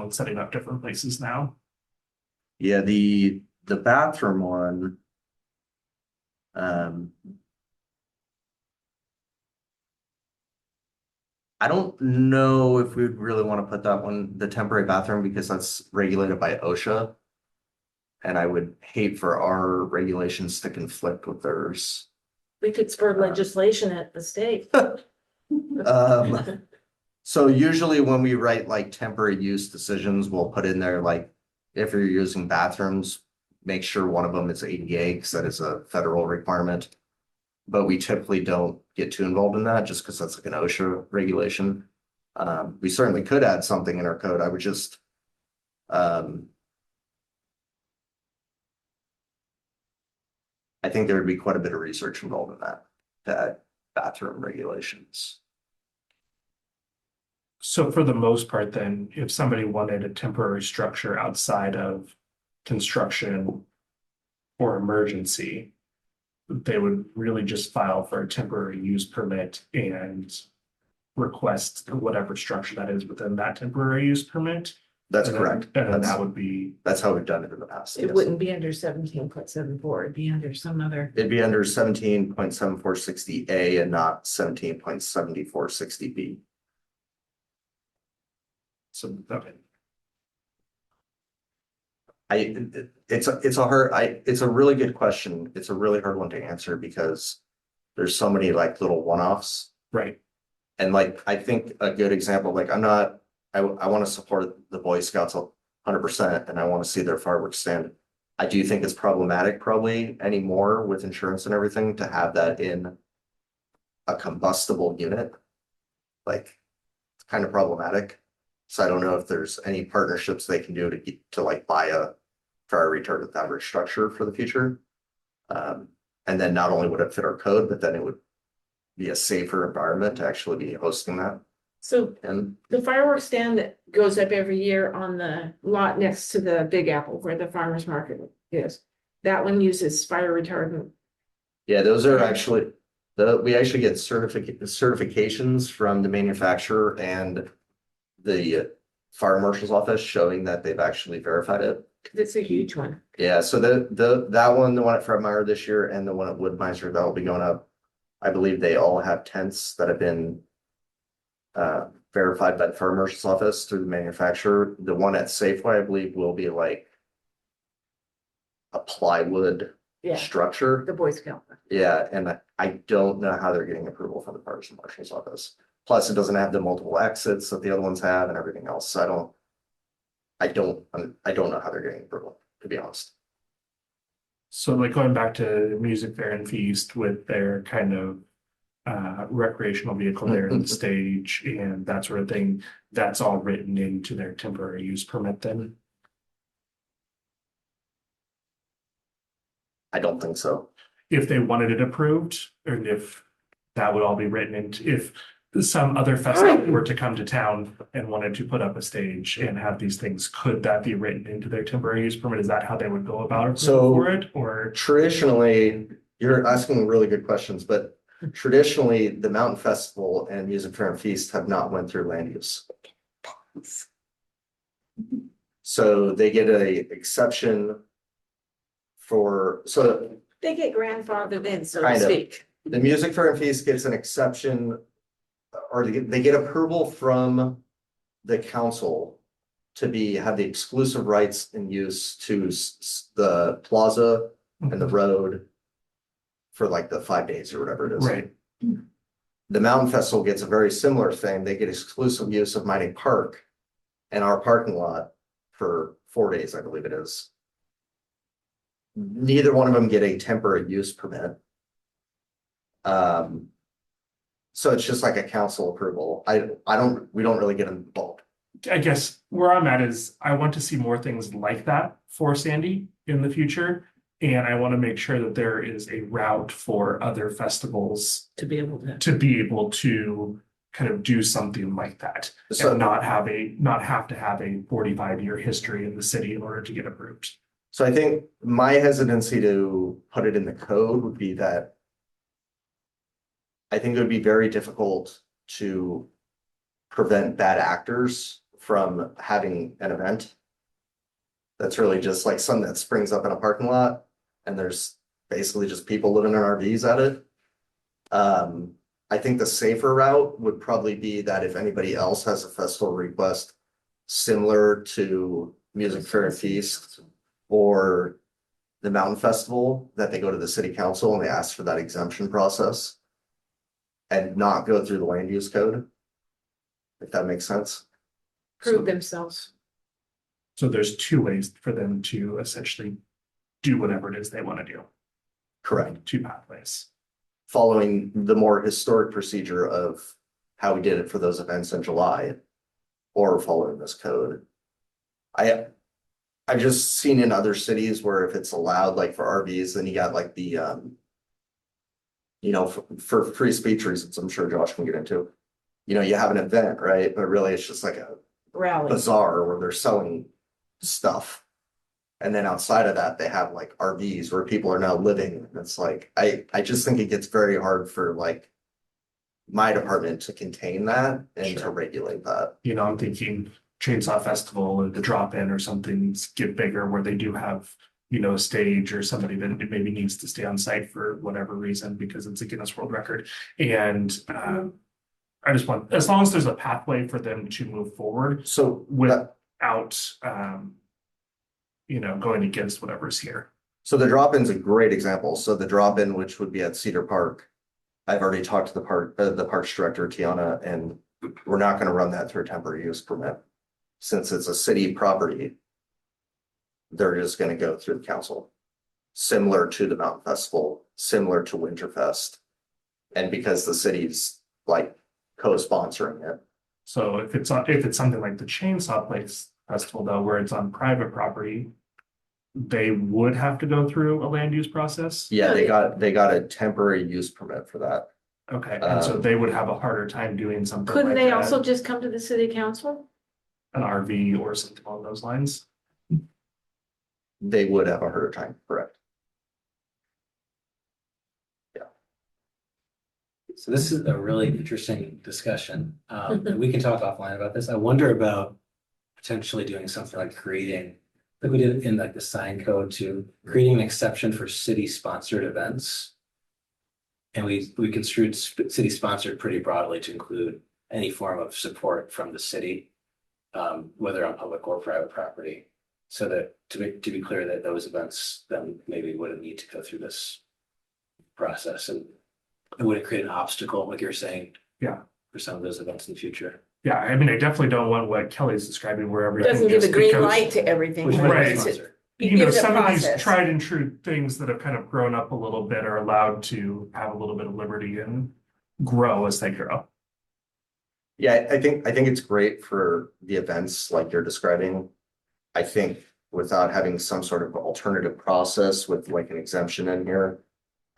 setting up different places now. Yeah, the bathroom one. I don't know if we'd really want to put that one, the temporary bathroom, because that's regulated by OSHA. And I would hate for our regulations to conflict with theirs. We could spur legislation at the state. So usually when we write like temporary use decisions, we'll put in there like, if you're using bathrooms, make sure one of them is ADA, because that is a federal requirement. But we typically don't get too involved in that just because that's like an OSHA regulation. We certainly could add something in our code. I would just, I think there would be quite a bit of research involved in that bathroom regulations. So for the most part, then, if somebody wanted a temporary structure outside of construction or emergency, they would really just file for a temporary use permit and request whatever structure that is within that temporary use permit. That's And then- correct. And then That's, that would be, that's how we've done it in the past. It yes. wouldn't be under 17.74, it'd be under some other. It'd be under 17.7460A and not 17.7460B. so, okay. It's a really good question. It's a really hard one to answer because there's so many like little one-offs. Right. And like, I think a good example, like I want to support the Boy Scouts 100% and I want to see their fireworks stand. I do think it's problematic probably anymore with insurance and everything to have that in a combustible unit. Like, it's kind of problematic. So I don't know if there's any partnerships they can do to like buy a fire retardant fabric structure for the future. And then not only would it fit our code, but then it would be a safer environment to actually be hosting that. So And the fireworks stand that goes up every year on the lot next to the Big Apple where the farmer's market is, that one uses fire retardant. yeah, those are actually, we actually get certifications from the manufacturer and the fire marshal's office showing that they've actually verified it. Cause it's a huge one. Yeah, so that one, the one at Fred Meyer this year and the one at Woodmeister, that'll be going up. I believe they all have tents that have been verified by the fire marshal's office through the manufacturer. The one at Safeway, I believe, will be like a plywood Yeah, structure. the Boy Scout. Yeah, and I don't know how they're getting approval from the fire marshal's office. Plus, it doesn't have the multiple exits that the other ones have and everything else. So I don't know how they're getting approval, to be honest. So like going back to Music Fair and Feast with their kind of recreational vehicle there in the stage and that sort of thing, that's all written into their temporary use permit then? I don't think so. If they wanted it approved, and if that would all be written into, if some other festival were to come to town and wanted to put up a stage and have these things, could that be written into their temporary use permit? Is that how they would go about it So- for it, or? Traditionally, you're asking really good questions, but traditionally, the Mountain Festival and Music Fair and Feast have not went through land use. So they get a exception so They get grandfathered in, so to Kind of. speak. the Music Fair and Feast gets an exception. Or they get approval from the council to have the exclusive rights and use to the plaza and the road for like the 5 days or whatever it is. Right, The Mountain Festival gets a very similar thing. They get exclusive use of Mining Park and our parking lot for 4 days, I believe it is. Neither one of them get a temporary use permit. So it's just like a council approval. We don't really get involved. I guess where I'm at is I want to see more things like that for Sandy in the future. And I want to make sure that there is a route for other festivals To be able to kind of do something like that. So And not have to have a 45-year history in the city in order to get approved. So I think my hesitancy to put it in the code would be that I think it would be very difficult to prevent bad actors from having an event. That's really just like something that springs up in a parking lot and there's basically just people living in RVs at it. I think the safer route would probably be that if anybody else has a festival request similar to Music Fair and Feast or the Mountain Festival, that they go to the city council and they ask for that exemption process and not go through the land use code. If that makes sense. prove themselves. So there's two ways for them to essentially do whatever it is they want to do. Correct. Two pathways. Following the more historic procedure of how we did it for those events in July. Or following this code. I've just seen in other cities where if it's allowed, like for RVs, then you got like the for free speech reasons, I'm sure Josh can get into. You have an event, right? But really it's just like a Rally. bazaar where they're selling stuff. And then outside of that, they have like RVs where people are now living. It's like, I just think it gets very hard for like my department to contain that and to regulate that. I'm thinking Chainsaw Festival or the drop-in or something get bigger where they do have, a stage or somebody that maybe needs to stay on site for whatever reason because it's a Guinness World Record. And I just want, as long as there's a pathway for them to move forward So without, going against whatever's here. So the drop-in's a great example. So the drop-in, which would be at Cedar Park. I've already talked to the parks director, Tiana, and we're not gonna run that through a temporary use permit. Since it's a city property. They're just gonna go through the council. Similar to the Mountain Festival, similar to Winterfest. And because the city's like co-sponsoring it. So if it's something like the Chainsaw Place Festival though, where it's on private property, they would have to go through a land use process. Yeah, they got a temporary use permit for that. Okay, and so they would have a harder time doing something Couldn't like they that, also just come to the city council? an RV or something along those lines. They would have a harder time, correct? So this is a really interesting discussion. And we can talk offline about this. I wonder about potentially doing something like creating, like we did in like the sign code, to creating an exception for city-sponsored events. And we construed city sponsored pretty broadly to include any form of support from the city, whether on public or private property. So that to be clear that those events then maybe wouldn't need to go through this process, and it wouldn't create an obstacle, like you're saying. Yeah. For some of those events in the future. Yeah, I mean, I definitely don't want what Kelly's describing where everything Doesn't give a just green becomes- light to everything. Which but Right. it's- sponsor. it gives a Some of these process. tried and true things that have kind of grown up a little bit are allowed to have a little bit of liberty and grow as they grow. Yeah, I think it's great for the events like you're describing. I think without having some sort of alternative process with like an exemption in here.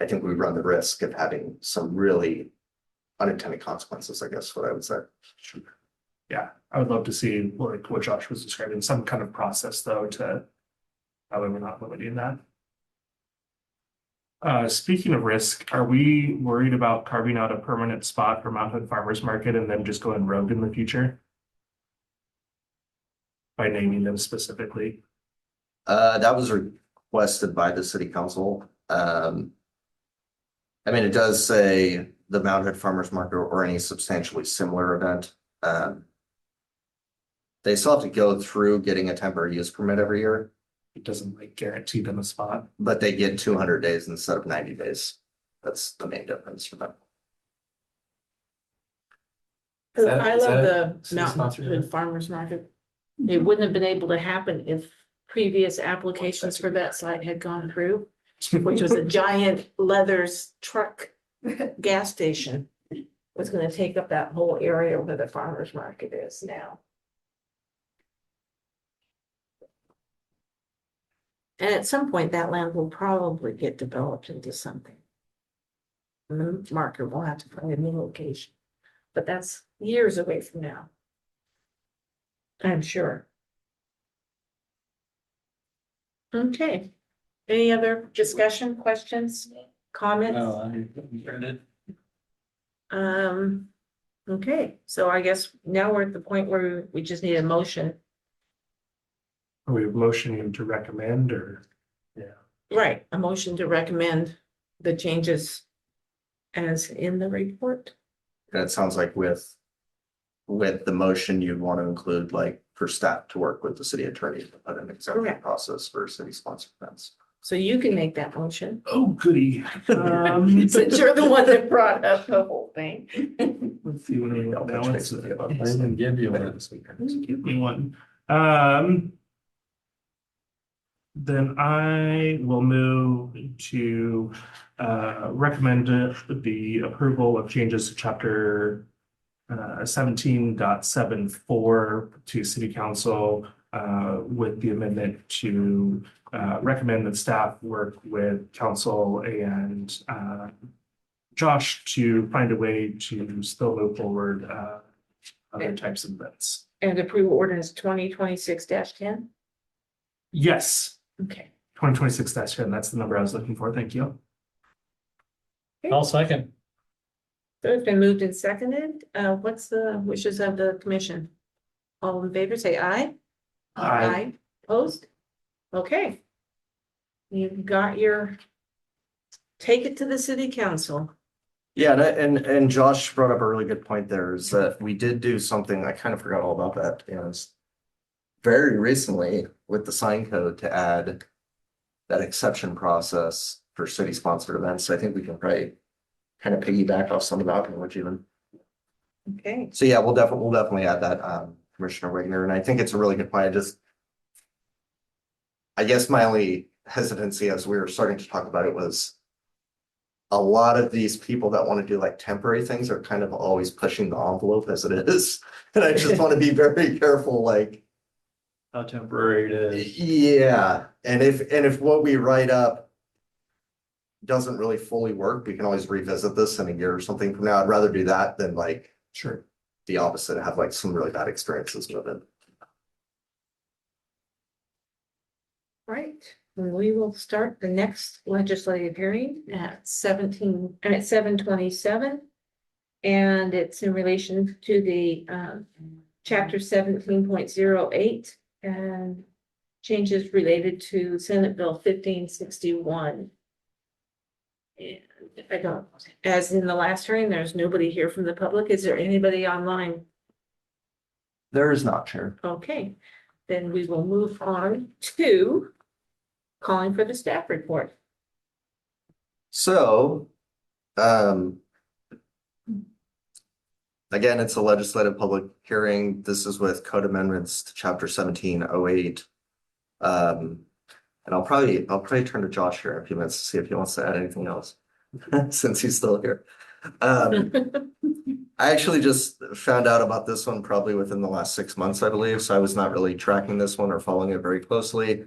I think we run the risk of having some really unintended consequences, I guess, what I would say. Yeah, I would love to see like what Josh was describing, some kind of process though to how we're not limiting that. Speaking of risk, are we worried about carving out a permanent spot for Mount Hood Farmers Market and then just going rogue in the future? By naming them specifically? That was requested by the city council. I mean, it does say the Mount Hood Farmers Market or any substantially similar event. They still have to go through getting a temporary use permit every year, It doesn't like guarantee them a spot. but they get 200 days instead of 90 days. That's the main difference for them. Is that- I is love that the city Mountain sponsored Hood event? Farmers Market. It wouldn't have been able to happen if previous applications for that site had gone through, which was a giant Leathers truck gas station. was gonna take up that whole area where the farmer's market is now. And at some point, that land will probably get developed into something. And the market will have to find a new location, but that's years away from now. I'm sure. Okay, any other discussion, questions, comments? Okay, so I guess now we're at the point where we just need a motion. Are we motioning to recommend or? Right, a motion to recommend the changes as in the report. And it sounds like with the motion, you'd want to include like for staff to work with the city attorney to put an exception Correct. process for city sponsored events. So you can make that motion, Oh, goody. since you're the one that brought up the whole thing. Let's see what I I'll got touch now. base with you about I this. can give you one. Give me one. Then I will move to recommend the approval of changes to chapter 17.74 to city council with the amendment to recommend that staff work with council and Josh to find a way to still move forward other types of events. And approve ordinance 2026-10. Yes, Okay, 2026-10, that's the number I was looking for. Thank you. I'll second. so it's been moved and seconded. What's the wishes of the commission? All in favor, say aye. Aye. Opposed? Okay. You've got your, take it to the city council. Yeah, and Josh brought up a really good point there is that we did do something, I kind of forgot all about that, to be honest. Very recently with the sign code to add that exception process for city sponsored events. So I think we can probably kind of piggyback off some of that language even. Okay, So yeah, we'll definitely add that, Commissioner Wagner, and I think it's a really good point. I guess my only hesitancy as we were starting to talk about it was a lot of these people that want to do like temporary things are kind of always pushing the envelope as it is. And I just want to be very careful, like, How temporary it is. yeah, and if what we write up doesn't really fully work, we can always revisit this in a year or something from now. I'd rather do that than like Sure. the opposite, have like some really bad experiences with it. right. We will start the next legislative hearing at 7:27. And it's in relation to the chapter 17.08 and changes related to Senate Bill 1561. And I don't, as in the last hearing, there's nobody here from the public. Is there anybody online? There is not, Chair. Okay, then we will move on to calling for the staff report. So, again, it's a legislative public hearing. This is with code amendments to chapter 1708. And I'll probably turn to Josh here in a few minutes to see if he wants to add anything else, since he's still here. I actually just found out about this one probably within the last 6 months, I believe, so I was not really tracking this one or following it very closely.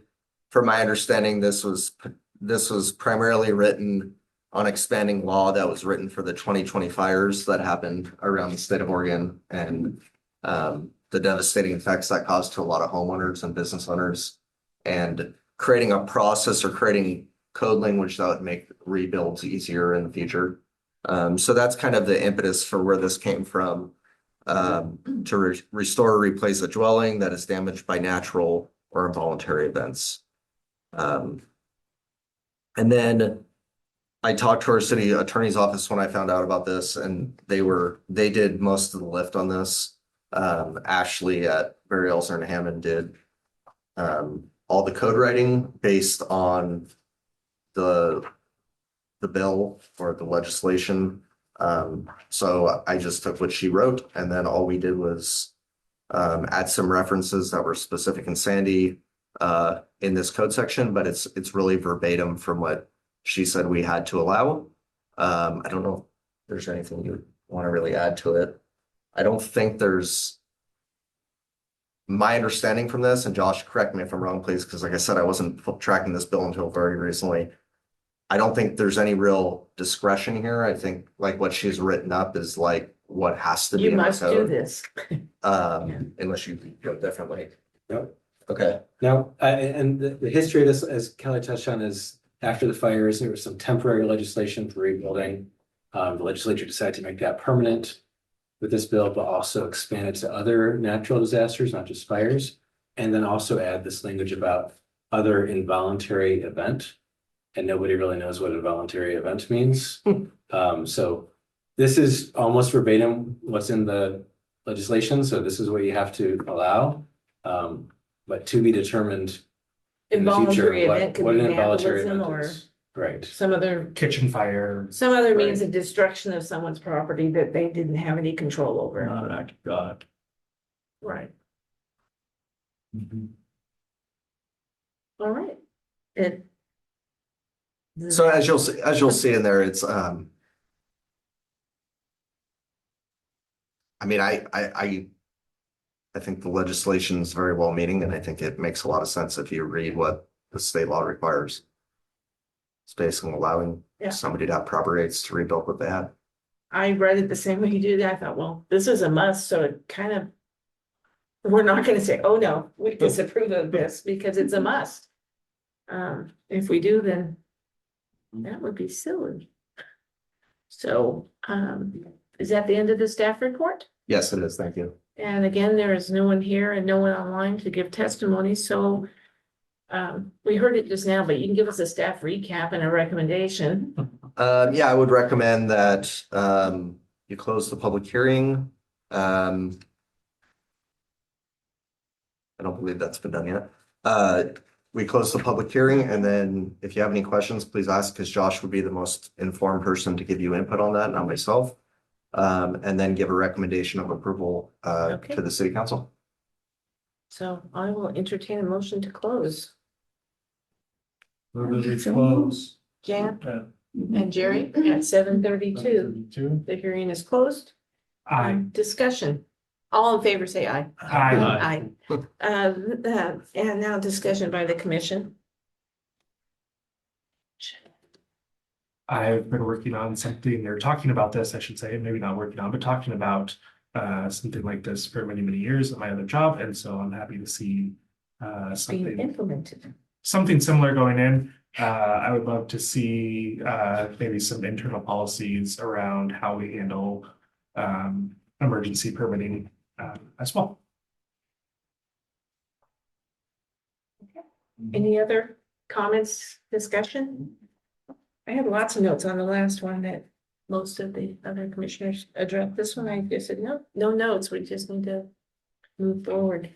From my understanding, this was primarily written on expanding law that was written for the 2020 fires that happened around the state of Oregon and the devastating effects that caused to a lot of homeowners and business owners, and creating a process or creating code language that would make rebuilds easier in the future. So that's kind of the impetus for where this came from, to restore or replace a dwelling that is damaged by natural or involuntary events. And then I talked to our city attorney's office when I found out about this, and they did most of the lift on this. Ashley at Barry Elser and Hammond did all the code writing based on the bill or the legislation. So I just took what she wrote, and then all we did was add some references that were specific in Sandy in this code section, but it's really verbatim from what she said we had to allow. I don't know if there's anything you want to really add to it. I don't think there's. My understanding from this, and Josh, correct me if I'm wrong, please, because like I said, I wasn't tracking this bill until very recently. I don't think there's any real discretion here. I think like what she's written up is like what has to be You in the must do code. this. Unless you go differently. Nope. Okay, Now, and the history of this, as Kelly touched on, is after the fires, there was some temporary legislation for rebuilding. The legislature decided to make that permanent with this bill, but also expand it to other natural disasters, not just fires. And then also add this language about other involuntary event. And nobody really knows what a voluntary event means. So this is almost verbatim what's in the legislation, so this is what you have to allow. But to be determined in the future, Involuntary event could what be an involuntary vandalism event or is. Right, some other Kitchen fire. means of destruction of someone's property that they didn't have any control over. Not an act of God. Right. All right. It. so as you'll see in there, it's I mean, I think the legislation is very well meaning, and I think it makes a lot of sense if you read what the state law requires. It's basically allowing Yeah. somebody to have proper rights to rebuild what they had. I read it the same way you did. I thought, well, this is a must, so it kind of. We're not gonna say, oh, no, we disapprove of this because it's a must. If we do, then that would be silly. So, is that the end of the staff report? Yes, it is. Thank you. And again, there is no one here and no one online to give testimony, so. We heard it just now, but you can give us a staff recap and a recommendation. Yeah, I would recommend that you close the public hearing. I don't believe that's been done yet. We close the public hearing, and then if you have any questions, please ask, because Josh would be the most informed person to give you input on that, not myself. And then give a recommendation of approval Okay. to the city council. So I will entertain a motion to close. Close. Jan and Jerry at 7:32. The hearing is closed. Discussion. All in favor, say aye. Aye. Aye. And now discussion by the commission. I've been working on something, or talking about this, I should say, maybe not working on, but talking about something like this for many, many years at my other job, and so I'm happy to see Being something implemented. similar going in. I would love to see maybe some internal policies around how we handle emergency permitting as well. Any other comments, discussion? I have lots of notes on the last one that most of the other commissioners addressed. This one, I just said, no notes. We just need to move forward.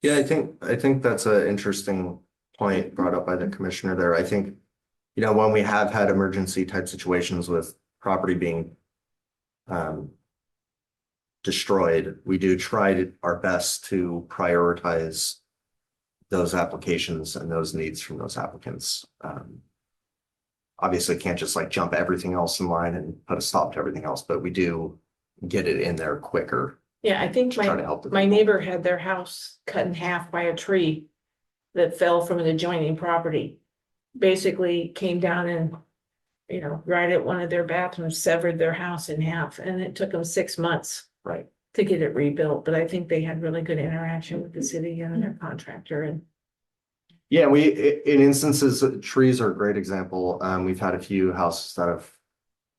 Yeah, I think that's an interesting point brought up by the commissioner there. I think, when we have had emergency type situations with property being destroyed, we do try our best to prioritize those applications and those needs from those applicants. Obviously can't just like jump everything else in line and put a stop to everything else, but we do get it in there quicker Yeah, I think to try to help the my people. neighbor had their house cut in half by a tree that fell from an adjoining property. Basically came down and, right at one of their bathrooms, severed their house in half, and it took them 6 months. Right. To get it rebuilt, but I think they had really good interaction with the city and their contractor and. Yeah, in instances, trees are a great example. We've had a few houses that have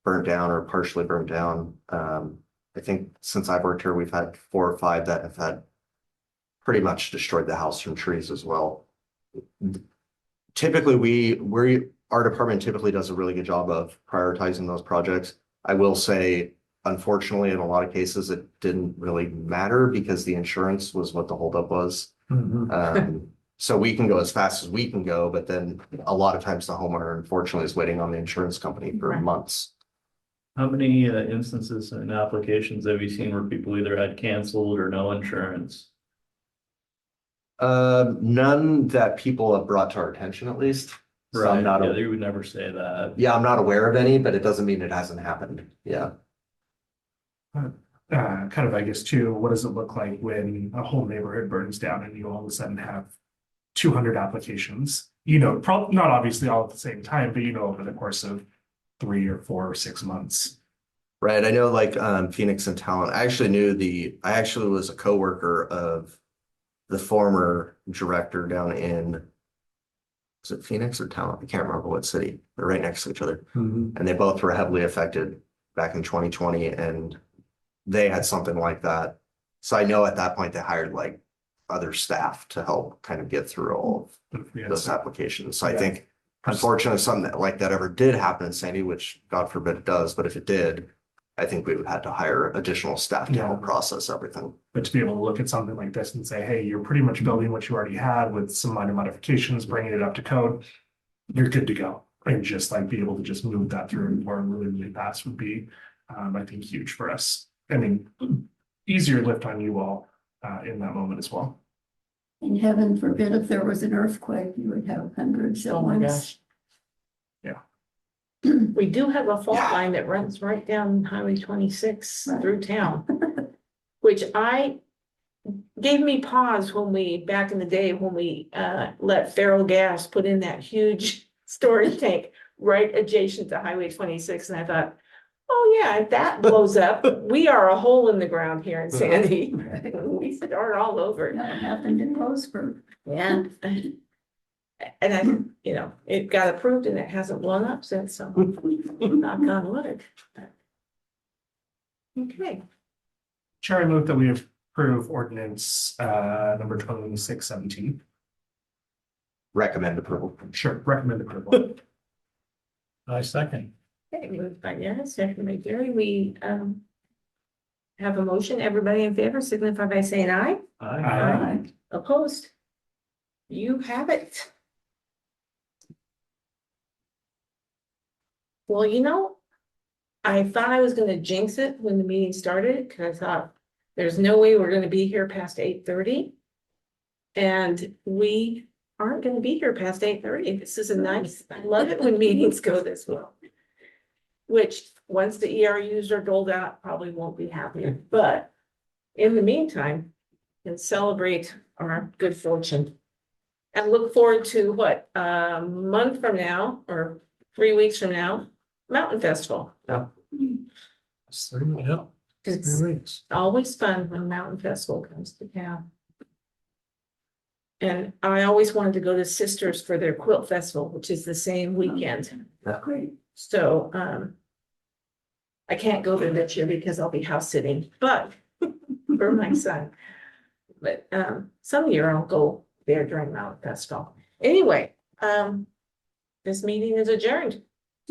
burnt down or partially burnt down. I think since I've worked here, we've had 4 or 5 that have had pretty much destroyed the house from trees as well. Typically, our department typically does a really good job of prioritizing those projects. I will say, unfortunately, in a lot of cases, it didn't really matter because the insurance was what the holdup was. So we can go as fast as we can go, but then a lot of times the homeowner unfortunately is waiting on the insurance company for Right. months. How many instances and applications have you seen where people either had canceled or no insurance? None that people have brought to our attention, at least. So I'm not, Yeah, they would never say that. I'm not aware of any, but it doesn't mean it hasn't happened. Yeah. kind of, I guess, too, what does it look like when a whole neighborhood burns down and you all of a sudden have 200 applications? You know, probably not obviously all at the same time, but you know, over the course of 3 or 4 or 6 months. Right, I know like Phoenix and Talent, I actually was a coworker of the former director down in, is it Phoenix or Talent? I can't remember what city. They're right next to each other. And they both were heavily affected back in 2020 and they had something like that. So I know at that point they hired like other staff to help kind of get through all of those applications. So I Yeah. think unfortunately something like that ever did happen in Sandy, which God forbid it does, but if it did, I think we would have to hire additional staff to help Yeah. process everything. But to be able to look at something like this and say, hey, you're pretty much building what you already had with some minor modifications, bringing it up to code, you're good to go. And just like be able to just move that through more really, really fast would be, I think, huge for us. I mean, easier lift on you all in that moment as well. And heaven forbid if there was an earthquake, you would have hundreds at Oh my once. gosh. Yeah. We do have a fault Yeah. line that runs right down Highway 26 Right. through town. Which gave me pause when back in the day, when we let Feral Gas put in that huge storage tank right adjacent to Highway 26, and I thought, oh yeah, if that blows up, we are a hole in the ground here in Sandy. We start all over. That happened in Roseburg. Yeah. And it got approved and it hasn't blown up since, so knock on wood. Okay, Chair, I move that we approve ordinance number 2617. Recommend approval. Sure, recommend approval. I second. okay, moved by Dennis, second by Gary, we have a motion, everybody in favor signify by saying aye. Aye. Opposed? You have it. Well, I thought I was gonna jinx it when the meeting started, because I thought there's no way we're gonna be here past 8:30. And we aren't gonna be here past 8:30. This is I love it when meetings go this well. Which, once the ERUs are doled out, probably won't be happening, but in the meantime, can celebrate our good fortune. And look forward to what, a month from now, or 3 weeks from now, Mountain Festival. Certainly, It's always fun when Mountain Festival comes to town. And I always wanted to go to Sisters for their quilt festival, which is the same weekend. Great. So, I can't go there this year because I'll be house sitting, but for my son. But, some year I'll go there during Mountain Festival. Anyway, this meeting is adjourned.